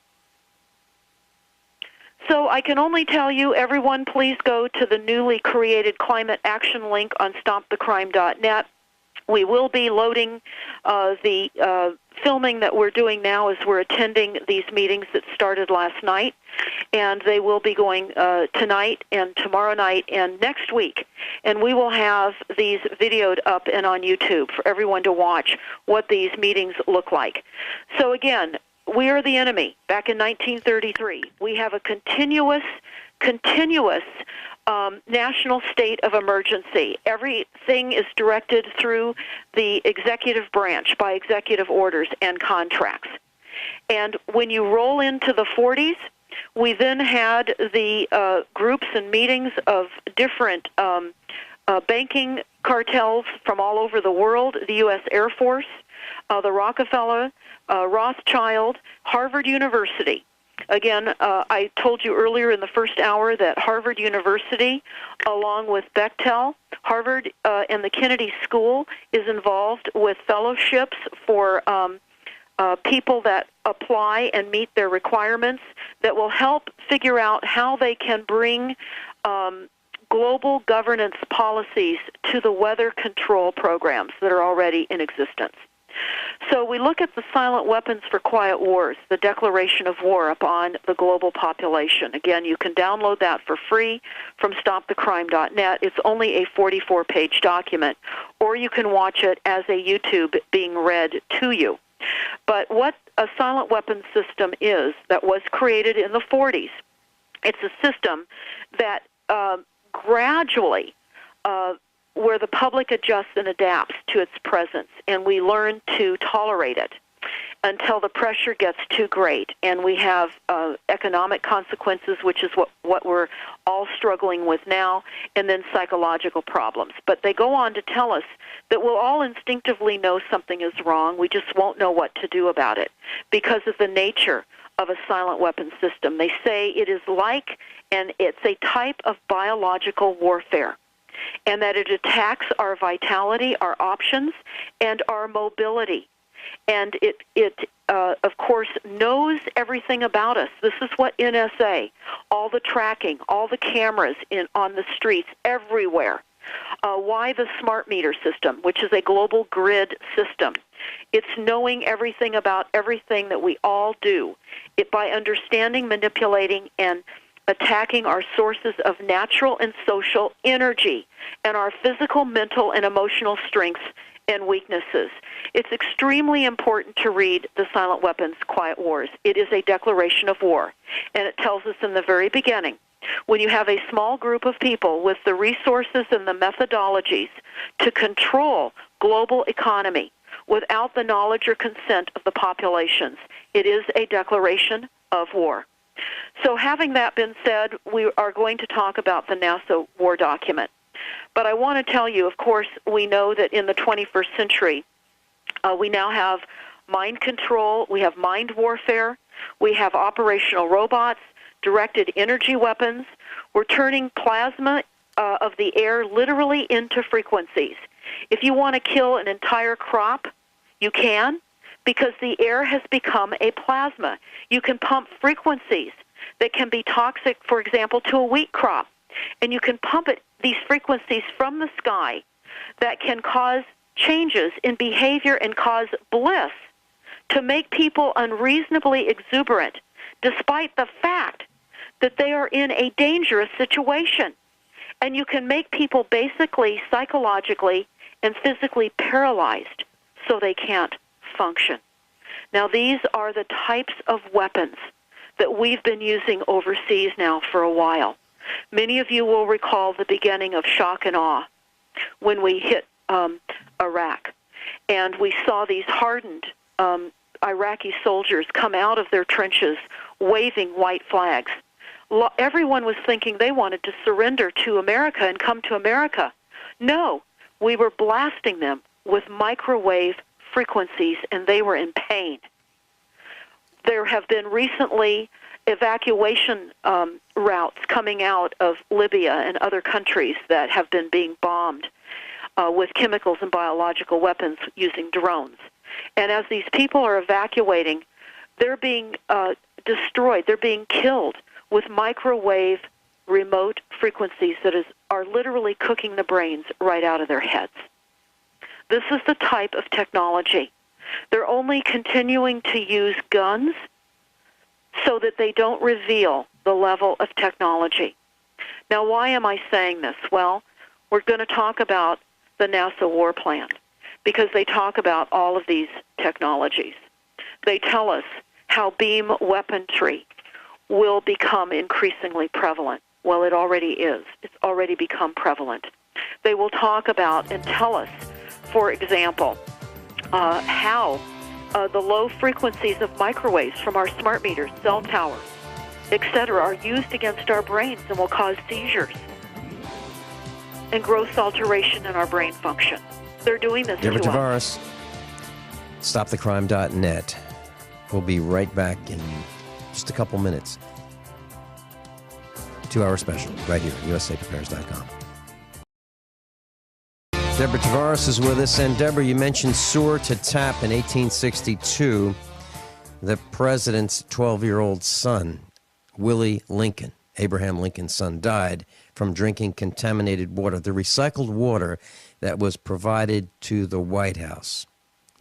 So I can only tell you, everyone, please go to the newly created Climate Action link on stopthecrime.net. We will be loading the filming that we're doing now as we're attending these meetings that started last night, and they will be going tonight and tomorrow night and next week. And we will have these videoed up and on YouTube for everyone to watch what these meetings look like. So again, we are the enemy. Back in 1933, we have a continuous national state of emergency. Everything is directed through the executive branch by executive orders and contracts. And when you roll into the 40s, we then had the groups and meetings of different banking cartels from all over the world, the U.S. Air Force, the Rockefeller, Rothschild, Harvard University. Again, I told you earlier in the first hour that Harvard University, along with Bechtel, Harvard and the Kennedy School is involved with fellowships for people that apply and meet their requirements that will help figure out how they can bring global governance policies to the weather control programs that are already in existence. So we look at the silent weapons for quiet wars, the declaration of war upon the global population. Again, you can download that for free from stopthecrime.net. It's only a 44-page document, or you can watch it as a YouTube being read to you. But what a silent weapons system is that was created in the 40s, it's a system that gradually where the public adjusts and adapts to its presence, and we learn to tolerate it until the pressure gets too great, and we have economic consequences, which is what we're all struggling with now, and then psychological problems. But they go on to tell us that we'll all instinctively know something is wrong. We just won't know what to do about it because of the nature of a silent weapon system. They say it is like, and it's a type of biological warfare, and that it attacks our vitality, our options, and our mobility. And it of course, knows everything about us. This is what NSA, all the tracking, all the cameras on the streets, everywhere. Why the smart meter system, which is a global grid system. It's knowing everything about everything that we all do. By understanding, manipulating, and attacking our sources of natural and social energy and our physical, mental, and emotional strengths and weaknesses. It's extremely important to read The Silent Weapons, Quiet Wars. It is a declaration of war, and it tells us in the very beginning, when you have a small group of people with the resources and the methodologies to control global economy without the knowledge or consent of the populations, it is a declaration of war. So having that been said, we are going to talk about the NASA war document. But I want to tell you, of course, we know that in the 21st century, we now have mind control, we have mind warfare, we have operational robots, directed energy weapons. We're turning plasma of the air literally into frequencies. If you want to kill an entire crop, you can, because the air has become a plasma. You can pump frequencies that can be toxic, for example, to a wheat crop. And you can pump these frequencies from the sky that can cause changes in behavior and cause bliss to make people unreasonably exuberant, despite the fact that they are in a dangerous situation. And you can make people basically psychologically and physically paralyzed so they can't function. Now, these are the types of weapons that we've been using overseas now for a while. Many of you will recall the beginning of shock and awe when we hit Iraq. And we saw these hardened Iraqi soldiers come out of their trenches waving white flags. Everyone was thinking they wanted to surrender to America and come to America. No, we were blasting them with microwave frequencies, and they were in pain. There have been recently evacuation routes coming out of Libya and other countries that have been being bombed with chemicals and biological weapons using drones. And as these people are evacuating, they're being destroyed, they're being killed with microwave remote frequencies that are literally cooking the brains right out of their heads. This is the type of technology. They're only continuing to use guns so that they don't reveal the level of technology. Now, why am I saying this? Well, we're going to talk about the NASA war plan because they talk about all of these technologies. They tell us how beam weaponry will become increasingly prevalent. Well, it already is. It's already become prevalent. They will talk about and tell us, for example, how the low frequencies of microwaves from our smart meters, cell towers, etc., are used against our brains and will cause seizures and gross alteration in our brain function. They're doing this Deborah to Tavares, stopthecrime.net. We'll be right back in just a couple minutes. 2-hour special right here at usaprepares.com. Deborah Tavares is with us. And Deborah, you mentioned sewer to tap in 1862. The president's 12-year-old son, Willie Lincoln, Abraham Lincoln's son, died from drinking contaminated water, the recycled water that was provided to the White House.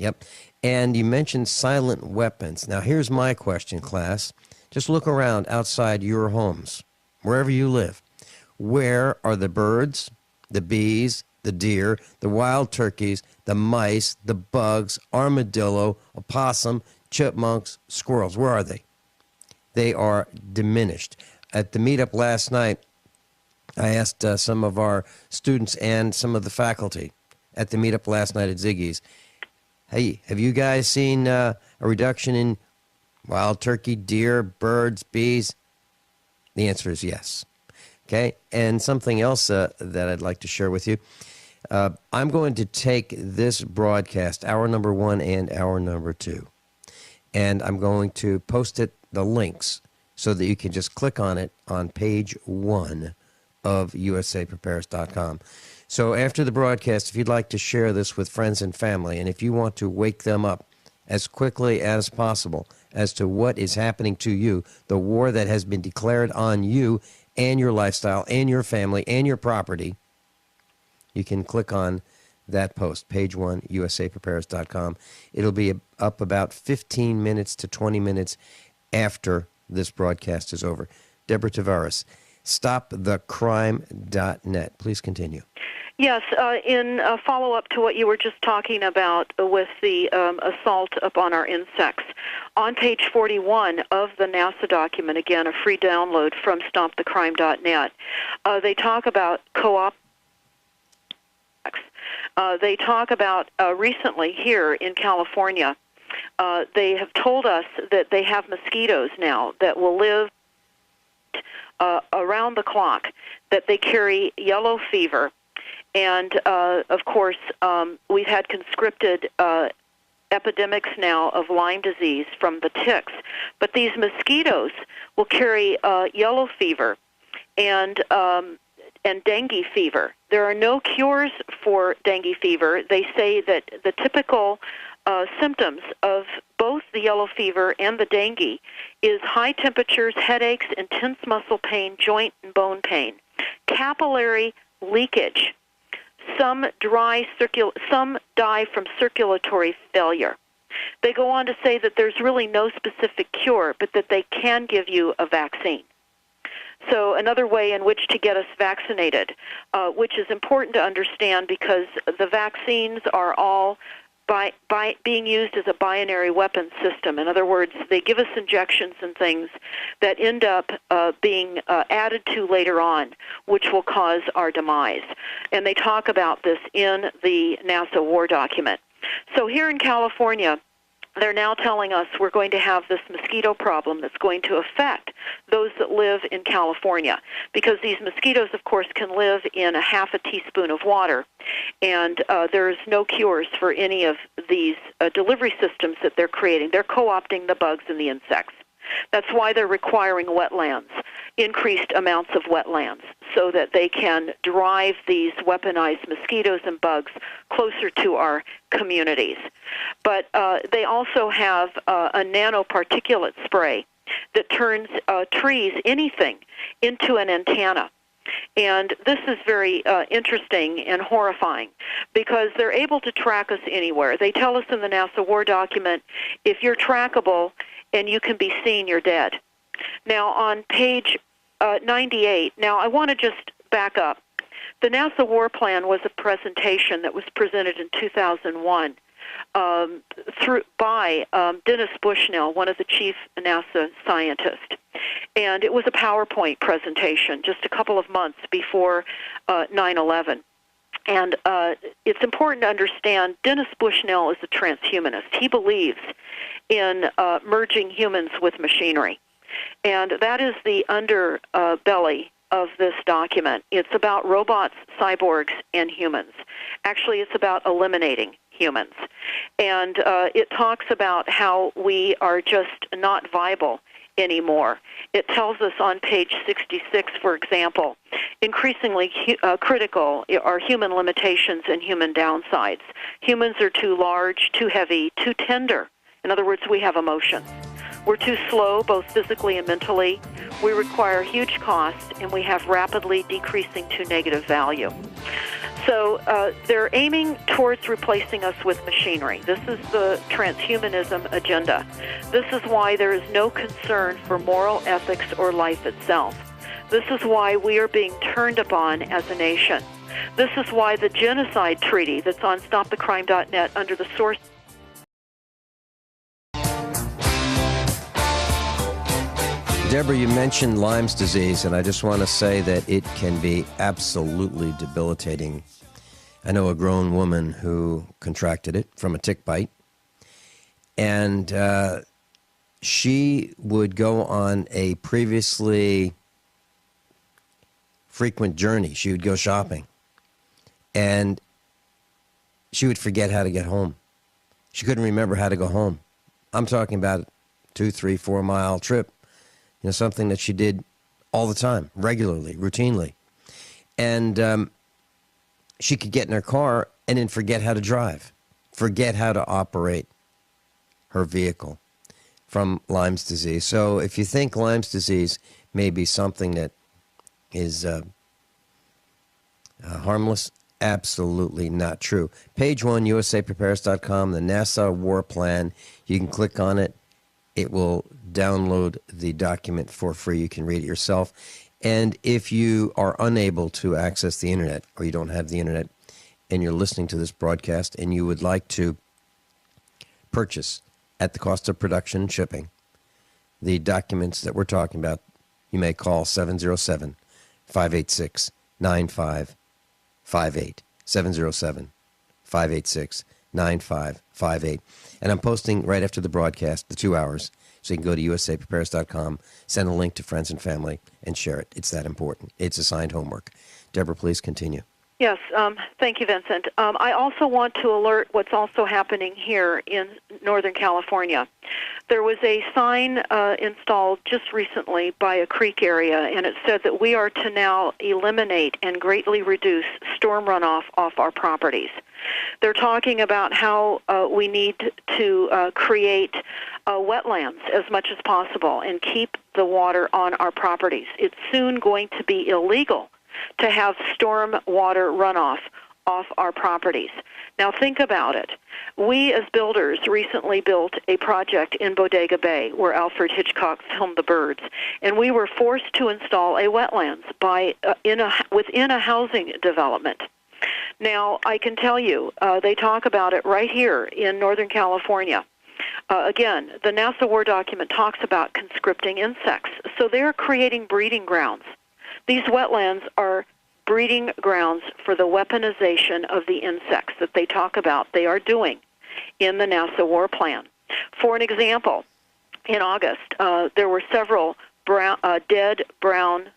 Yep. And you mentioned silent weapons. Now, here's my question, class. Just look around outside your homes, wherever you live. Where are the birds, the bees, the deer, the wild turkeys, the mice, the bugs, armadillo, opossum, chipmunks, squirrels? Where are they? They are diminished. At the meetup last night, I asked some of our students and some of the faculty at the meetup last night at Ziggy's, hey, have you guys seen a reduction in wild turkey, deer, birds, bees? The answer is yes. Okay, and something else that I'd like to share with you. I'm going to take this broadcast, hour number 1 and hour number 2, and I'm going to post the links so that you can just click on it on page 1 of usaprepares.com. So after the broadcast, if you'd like to share this with friends and family, and if you want to wake them up as quickly as possible as to what is happening to you, the war that has been declared on you and your lifestyle and your family and your property, you can click on that post, page 1, usaprepares.com. It'll be up about 15 minutes to 20 minutes after this broadcast is over. Deborah Tavares, stopthecrime.net. Please continue. Yes, in follow-up to what you were just talking about with the assault upon our insects, on page 41 of the NASA document, again, a free download from stopthecrime.net, they talk about co-op. They talk about recently here in California, they have told us that they have mosquitoes now that will live around the clock, that they carry yellow fever. And, of course, we've had conscripted epidemics now of Lyme disease from the ticks. But these mosquitoes will carry yellow fever and dengue fever. There are no cures for dengue fever. They say that the typical symptoms of both the yellow fever and the dengue is high temperatures, headaches, intense muscle pain, joint and bone pain, capillary leakage. Some die from circulatory failure. They go on to say that there's really no specific cure, but that they can give you a vaccine. So another way in which to get us vaccinated, which is important to understand because the vaccines are all by being used as a binary weapon system. In other words, they give us injections and things that end up being added to later on, which will cause our demise. And they talk about this in the NASA war document. So here in California, they're now telling us we're going to have this mosquito problem that's going to affect those that live in California, because these mosquitoes, of course, can live in a half a teaspoon of water, and there's no cures for any of these delivery systems that they're creating. They're co-opting the bugs and the insects. That's why they're requiring wetlands, increased amounts of wetlands, so that they can drive these weaponized mosquitoes and bugs closer to our communities. But they also have a nanoparticulate spray that turns trees, anything, into an antenna. And this is very interesting and horrifying because they're able to track us anywhere. They tell us in the NASA war document, if you're trackable and you can be seen, you're dead. Now, on page 98, now I want to just back up. The NASA war plan was a presentation that was presented in 2001 by Dennis Bushnell, one of the chief NASA scientists. And it was a PowerPoint presentation just a couple of months before 9/11. And it's important to understand Dennis Bushnell is a transhumanist. He believes in merging humans with machinery. And that is the underbelly of this document. It's about robots, cyborgs, and humans. Actually, it's about eliminating humans. And it talks about how we are just not viable anymore. It tells us on page 66, for example, increasingly critical are human limitations and human downsides. Humans are too large, too heavy, too tender. In other words, we have emotions. We're too slow, both physically and mentally. We require huge cost, and we have rapidly decreasing to negative value. So they're aiming towards replacing us with machinery. This is the transhumanism agenda. This is why there is no concern for moral ethics or life itself. This is why we are being turned upon as a nation. This is why the genocide treaty that's on stopthecrime.net under the source. Deborah, you mentioned Lyme's disease, and I just want to say that it can be absolutely debilitating. I know a grown woman who contracted it from a tick bite, and she would go on a previously frequent journey. She would go shopping, and she would forget how to get home. She couldn't remember how to go home. I'm talking about a 2, 3, 4 mile trip. You know, something that she did all the time, regularly, routinely. And she could get in her car and then forget how to drive, forget how to operate her vehicle from Lyme's disease. So if you think Lyme's disease may be something that is harmless, absolutely not true. Page 1, usaprepares.com, the NASA War Plan. You can click on it. It will download the document for free. You can read it yourself. And if you are unable to access the internet, or you don't have the internet, and you're listening to this broadcast and you would like to purchase at the cost of production and shipping the documents that we're talking about, you may call 707-586-9558. 707-586-9558. And I'm posting right after the broadcast, the 2 hours, so you can go to usaprepares.com, send a link to friends and family, and share it. It's that important. It's assigned homework. Deborah, please continue. Yes, thank you, Vincent. I also want to alert what's also happening here in Northern California. There was a sign installed just recently by a creek area, and it said that we are to now eliminate and greatly reduce storm runoff off our properties. They're talking about how we need to create wetlands as much as possible and keep the water on our properties. It's soon going to be illegal to have storm water runoff off our properties. Now think about it. We as builders recently built a project in Bodega Bay where Alfred Hitchcock filmed The Birds, and we were forced to install a wetlands within a housing development. Now, I can tell you, they talk about it right here in Northern California. Again, the NASA War document talks about conscripting insects, so they're creating breeding grounds. These wetlands are breeding grounds for the weaponization of the insects that they talk about they are doing in the NASA War Plan. For an example, in August, there were several dead barn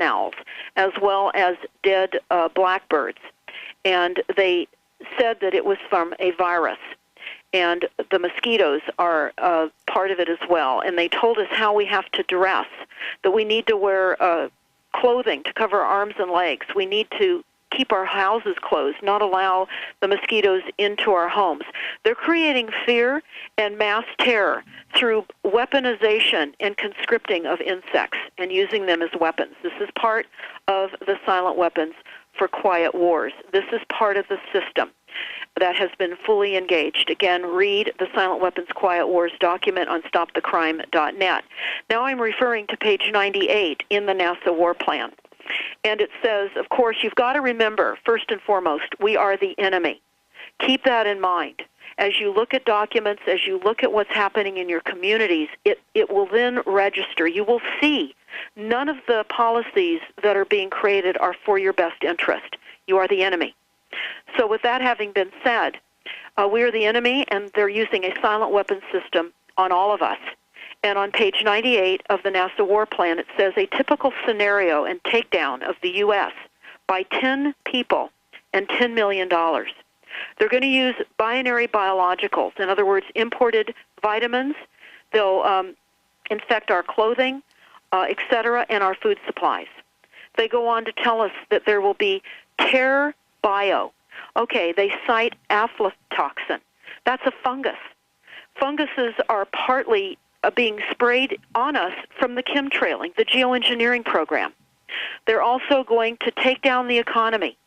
owls, as well as dead blackbirds. And they said that it was from a virus. And the mosquitoes are part of it as well. And they told us how we have to dress, that we need to wear clothing to cover our arms and legs. We need to keep our houses closed, not allow the mosquitoes into our homes. They're creating fear and mass terror through weaponization and conscripting of insects and using them as weapons. This is part of the silent weapons for quiet wars. This is part of the system that has been fully engaged. Again, read the Silent Weapons Quiet Wars document on stopthecrime.net. Now I'm referring to page 98 in the NASA War Plan. And it says, of course, you've got to remember, first and foremost, we are the enemy. Keep that in mind. As you look at documents, as you look at what's happening in your communities, it will then register. You will see none of the policies that are being created are for your best interest. You are the enemy. So with that having been said, we are the enemy, and they're using a silent weapons system on all of us. And on page 98 of the NASA War Plan, it says a typical scenario and takedown of the U.S. by 10 people and $10 million. They're going to use binary biologicals, in other words, imported vitamins. They'll infect our clothing, etc., and our food supplies. They go on to tell us that there will be terror bio. Okay, they cite aflatoxin. That's a fungus. Funguses are partly being sprayed on us from the chemtrailing, the geoengineering program. They're also going to take down the economy.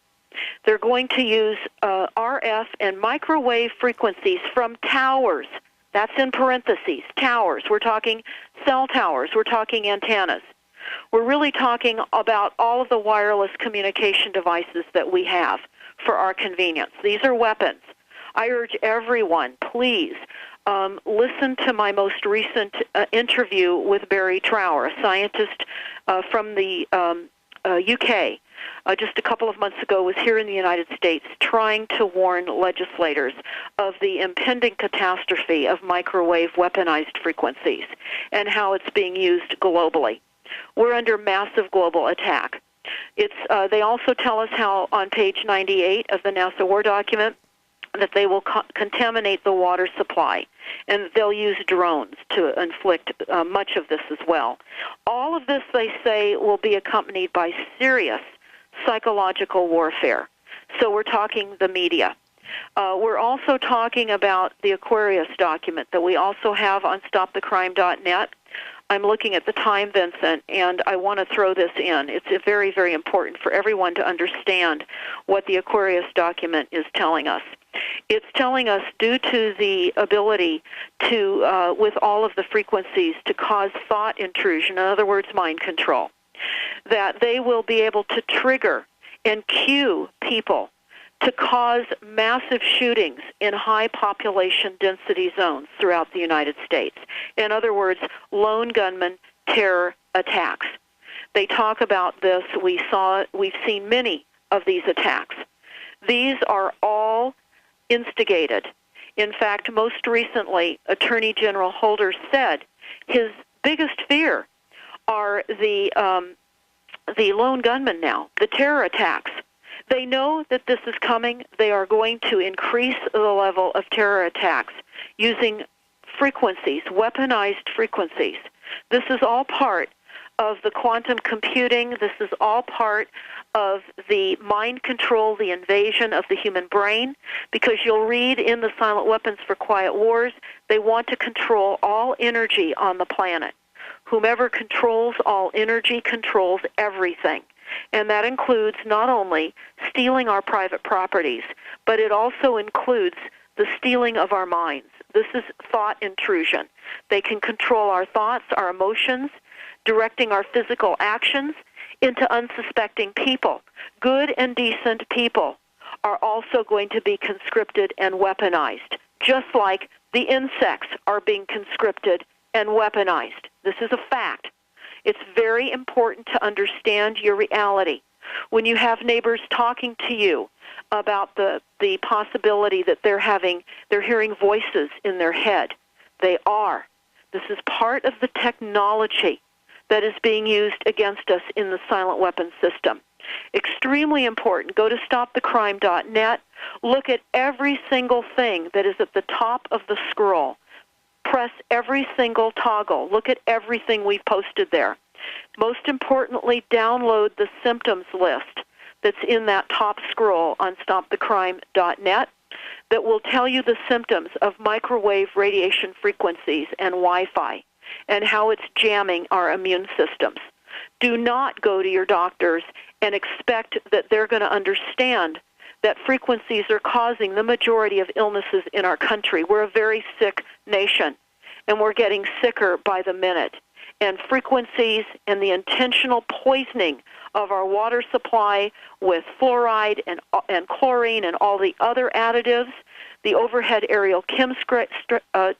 They're going to use RF and microwave frequencies from towers. That's in parentheses, towers. We're talking cell towers. We're talking antennas. We're really talking about all of the wireless communication devices that we have for our convenience. These are weapons. I urge everyone, please, listen to my most recent interview with Barry Trower, a scientist from the UK. Just a couple of months ago, was here in the United States trying to warn legislators of the impending catastrophe of microwave weaponized frequencies and how it's being used globally. We're under massive global attack. They also tell us how on page 98 of the NASA War document that they will contaminate the water supply, and they'll use drones to inflict much of this as well. All of this, they say, will be accompanied by serious psychological warfare. So we're talking the media. We're also talking about the Aquarius document that we also have on stopthecrime.net. I'm looking at the time, Vincent, and I want to throw this in. It's very, very important for everyone to understand what the Aquarius document is telling us. It's telling us, due to the ability to, with all of the frequencies, to cause thought intrusion, in other words, mind control, that they will be able to trigger and cue people to cause massive shootings in high population density zones throughout the United States. In other words, lone gunman terror attacks. They talk about this. We've seen many of these attacks. These are all instigated. In fact, most recently, Attorney General Holder said his biggest fear are the lone gunmen now, the terror attacks. They know that this is coming. They are going to increase the level of terror attacks using frequencies, weaponized frequencies. This is all part of the quantum computing. This is all part of the mind control, the invasion of the human brain, because you'll read in the Silent Weapons for Quiet Wars, they want to control all energy on the planet. Whomever controls all energy controls everything. And that includes not only stealing our private properties, but it also includes the stealing of our minds. This is thought intrusion. They can control our thoughts, our emotions, directing our physical actions into unsuspecting people. Good and decent people are also going to be conscripted and weaponized, just like the insects are being conscripted and weaponized. This is a fact. It's very important to understand your reality. When you have neighbors talking to you about the possibility that they're hearing voices in their head, they are. This is part of the technology that is being used against us in the silent weapons system. Extremely important. Go to stopthecrime.net. Look at every single thing that is at the top of the scroll. Press every single toggle. Look at everything we've posted there. Most importantly, download the symptoms list that's in that top scroll on stopthecrime.net that will tell you the symptoms of microwave radiation frequencies and Wi-Fi and how it's jamming our immune systems. Do not go to your doctors and expect that they're going to understand that frequencies are causing the majority of illnesses in our country. We're a very sick nation, and we're getting sicker by the minute. And frequencies and the intentional poisoning of our water supply with fluoride and chlorine and all the other additives, the overhead aerial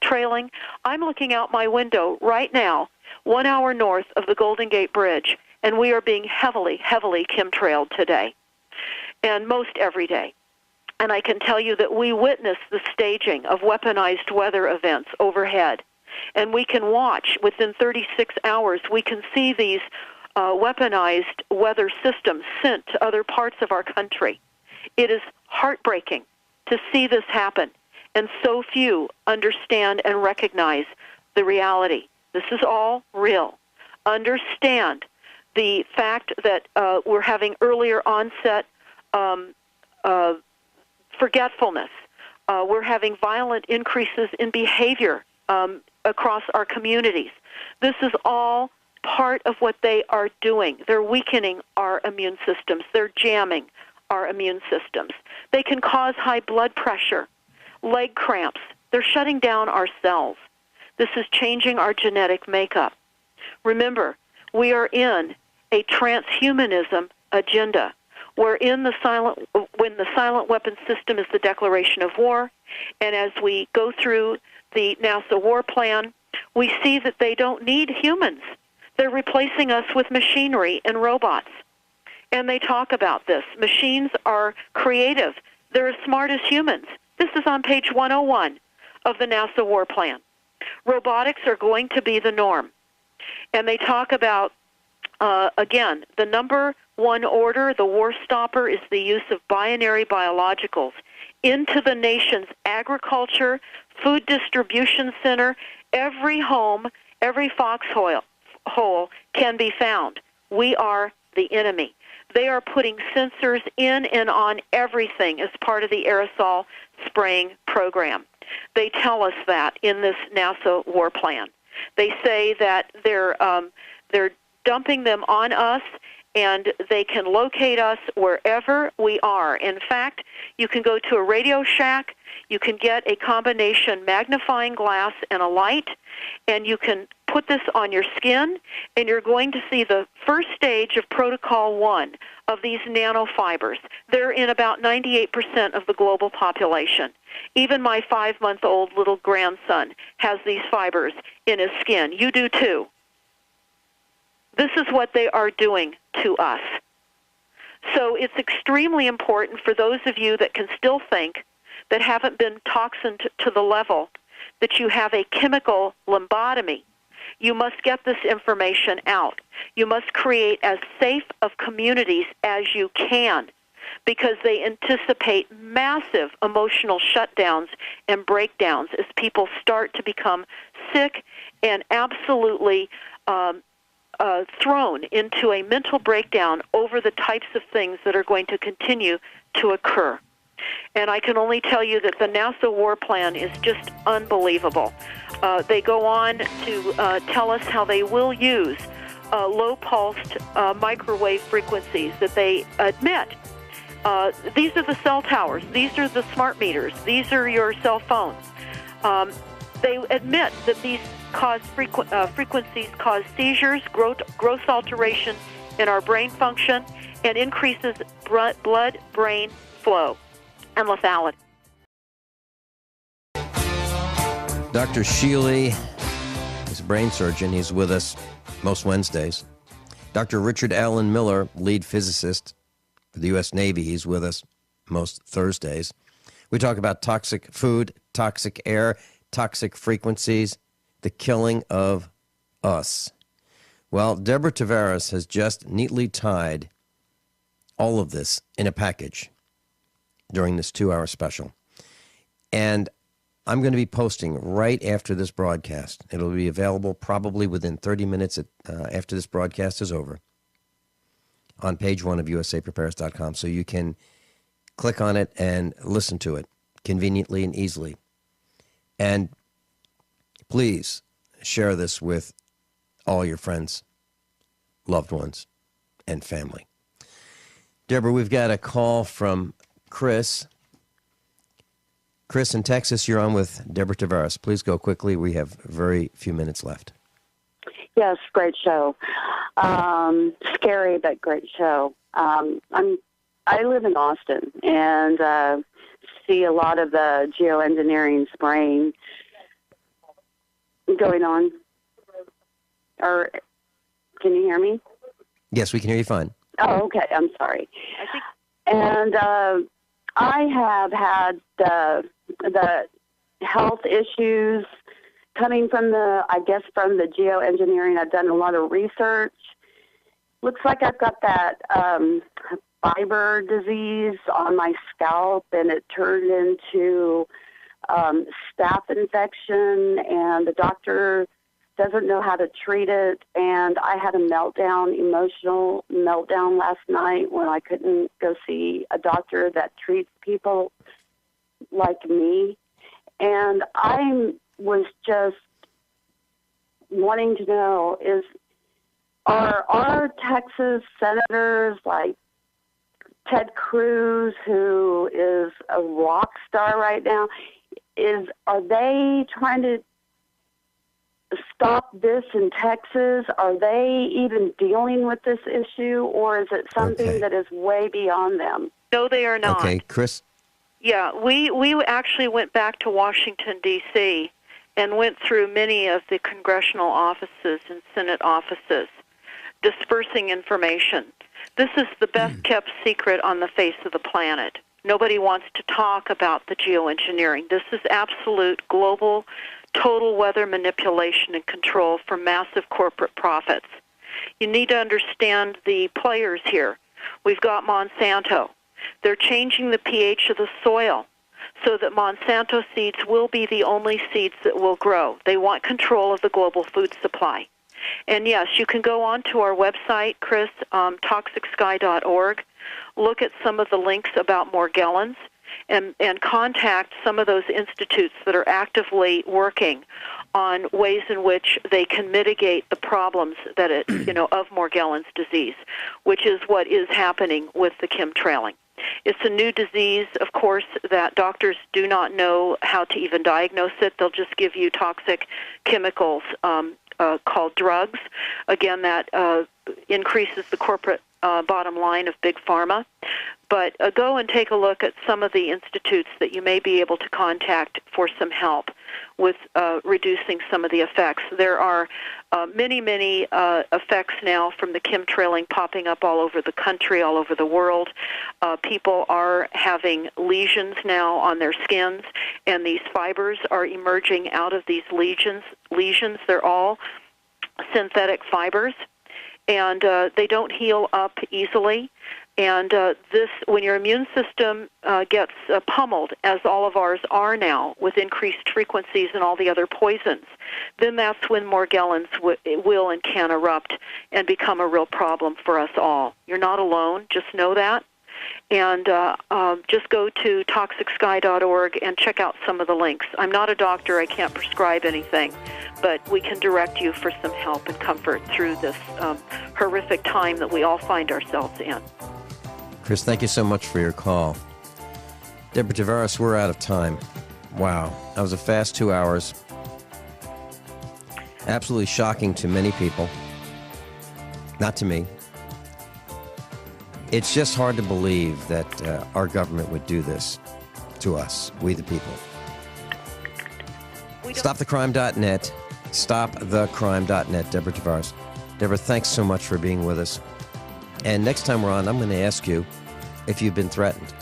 trailing. I'm looking out my window right now, 1 hour north of the Golden Gate Bridge, and we are being heavily, heavily chemtrailed today, and most every day. And I can tell you that we witness the staging of weaponized weather events overhead. And we can watch, within 36 hours, we can see these weaponized weather systems sent to other parts of our country. It is heartbreaking to see this happen, and so few understand and recognize the reality. This is all real. Understand the fact that we're having earlier onset forgetfulness. We're having violent increases in behavior across our communities. This is all part of what they are doing. They're weakening our immune systems. They're jamming our immune systems. They can cause high blood pressure, leg cramps. They're shutting down our cells. This is changing our genetic makeup. Remember, we are in a transhumanism agenda. We're in when the silent weapon system is the declaration of war, and as we go through the NASA war plan, we see that they don't need humans. They're replacing us with machinery and robots. And they talk about this. Machines are creative. They're as smart as humans. This is on page 101 of the NASA war plan. Robotics are going to be the norm. And they talk about, again, the number one order, the war stopper, is the use of binary biologicals into the nation's agriculture, food distribution center. Every home, every foxhole can be found. We are the enemy. They are putting sensors in and on everything as part of the aerosol spraying program. They tell us that in this NASA war plan. They say that they're dumping them on us, and they can locate us wherever we are. In fact, you can go to a Radio Shack, you can get a combination magnifying glass and a light, and you can put this on your skin, and you're going to see the first stage of Protocol 1 of these nanofibers. They're in about 98% of the global population. Even my 5-month-old little grandson has these fibers in his skin. You do too. This is what they are doing to us. So it's extremely important for those of you that can still think that haven't been toxined to the level that you have a chemical lobotomy. You must get this information out. You must create as safe of communities as you can, because they anticipate massive emotional shutdowns and breakdowns as people start to become sick and absolutely thrown into a mental breakdown over the types of things that are going to continue to occur. And I can only tell you that the NASA war plan is just unbelievable. They go on to tell us how they will use low-pulsed microwave frequencies that they admit. These are the cell towers. These are the smart meters. These are your cell phones. They admit that these frequencies cause seizures, gross alteration in our brain function, and increases blood-brain flow and lethality. Dr. Shealy is a brain surgeon. He's with us most Wednesdays. Dr. Richard Allen Miller, lead physicist for the U.S. Navy. He's with us most Thursdays. We talk about toxic food, toxic air, toxic frequencies, the killing of us. Well, Deborah Tavares has just neatly tied all of this in a package during this 2-hour special. And I'm going to be posting right after this broadcast. It'll be available probably within 30 minutes after this broadcast is over on page 1 of usaprepares.com, so you can click on it and listen to it conveniently and easily. And please share this with all your friends, loved ones, and family. Deborah, we've got a call from Chris. Chris in Texas, you're on with Deborah Tavares. Please go quickly. We have very few minutes left. Yes, great show. Scary, but great show. I live in Austin and see a lot of the geoengineering spraying going on. Or can you hear me? Yes, we can hear you fine. Oh, okay. I'm sorry. And I have had the health issues coming from from the geoengineering. I've done a lot of research. Looks like I've got that fiber disease on my scalp, and it turned into staph infection, and the doctor doesn't know how to treat it. And I had a emotional meltdown last night when I couldn't go see a doctor that treats people like me. And I was just wanting to know, are our Texas senators Ted Cruz, who is a rock star right now, are they trying to stop this in Texas? Are they even dealing with this issue, or is it something that is way beyond them? No, they are not. Okay, Chris? Yeah, we actually went back to Washington, D.C., and went through many of the congressional offices and Senate offices, dispersing information. This is the best-kept secret on the face of the planet. Nobody wants to talk about the geoengineering. This is absolute global, total weather manipulation and control for massive corporate profits. You need to understand the players here. We've got Monsanto. They're changing the pH of the soil so that Monsanto seeds will be the only seeds that will grow. They want control of the global food supply. And yes, you can go on to our website, Chris, toxicsky.org, look at some of the links about Morgellons, and contact some of those institutes that are actively working on ways in which they can mitigate the problems that of Morgellons disease, which is what is happening with the chemtrailing. It's a new disease, of course, that doctors do not know how to even diagnose it. They'll just give you toxic chemicals called drugs. Again, that increases the corporate bottom line of Big Pharma. But go and take a look at some of the institutes that you may be able to contact for some help with reducing some of the effects. There are many effects now from the chemtrailing popping up all over the country, all over the world. People are having lesions now on their skins, and these fibers are emerging out of these lesions. They're all synthetic fibers, and they don't heal up easily. And when your immune system gets pummeled, as all of ours are now, with increased frequencies and all the other poisons, then that's when Morgellons will and can erupt and become a real problem for us all. You're not alone. Just know that. And just go to toxicsky.org and check out some of the links. I'm not a doctor. I can't prescribe anything. But we can direct you for some help and comfort through this horrific time that we all find ourselves in. Chris, thank you so much for your call. Deborah Tavares, we're out of time. Wow, that was a fast 2 hours. Absolutely shocking to many people. Not to me. It's just hard to believe that our government would do this to us, we the people. StopTheCrime.net. StopTheCrime.net. Deborah Tavares. Deborah, thanks so much for being with us. And next time we're on, I'm going to ask you if you've been threatened.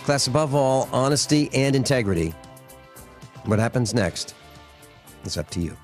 Class, above all, honesty and integrity. What happens next is up to you.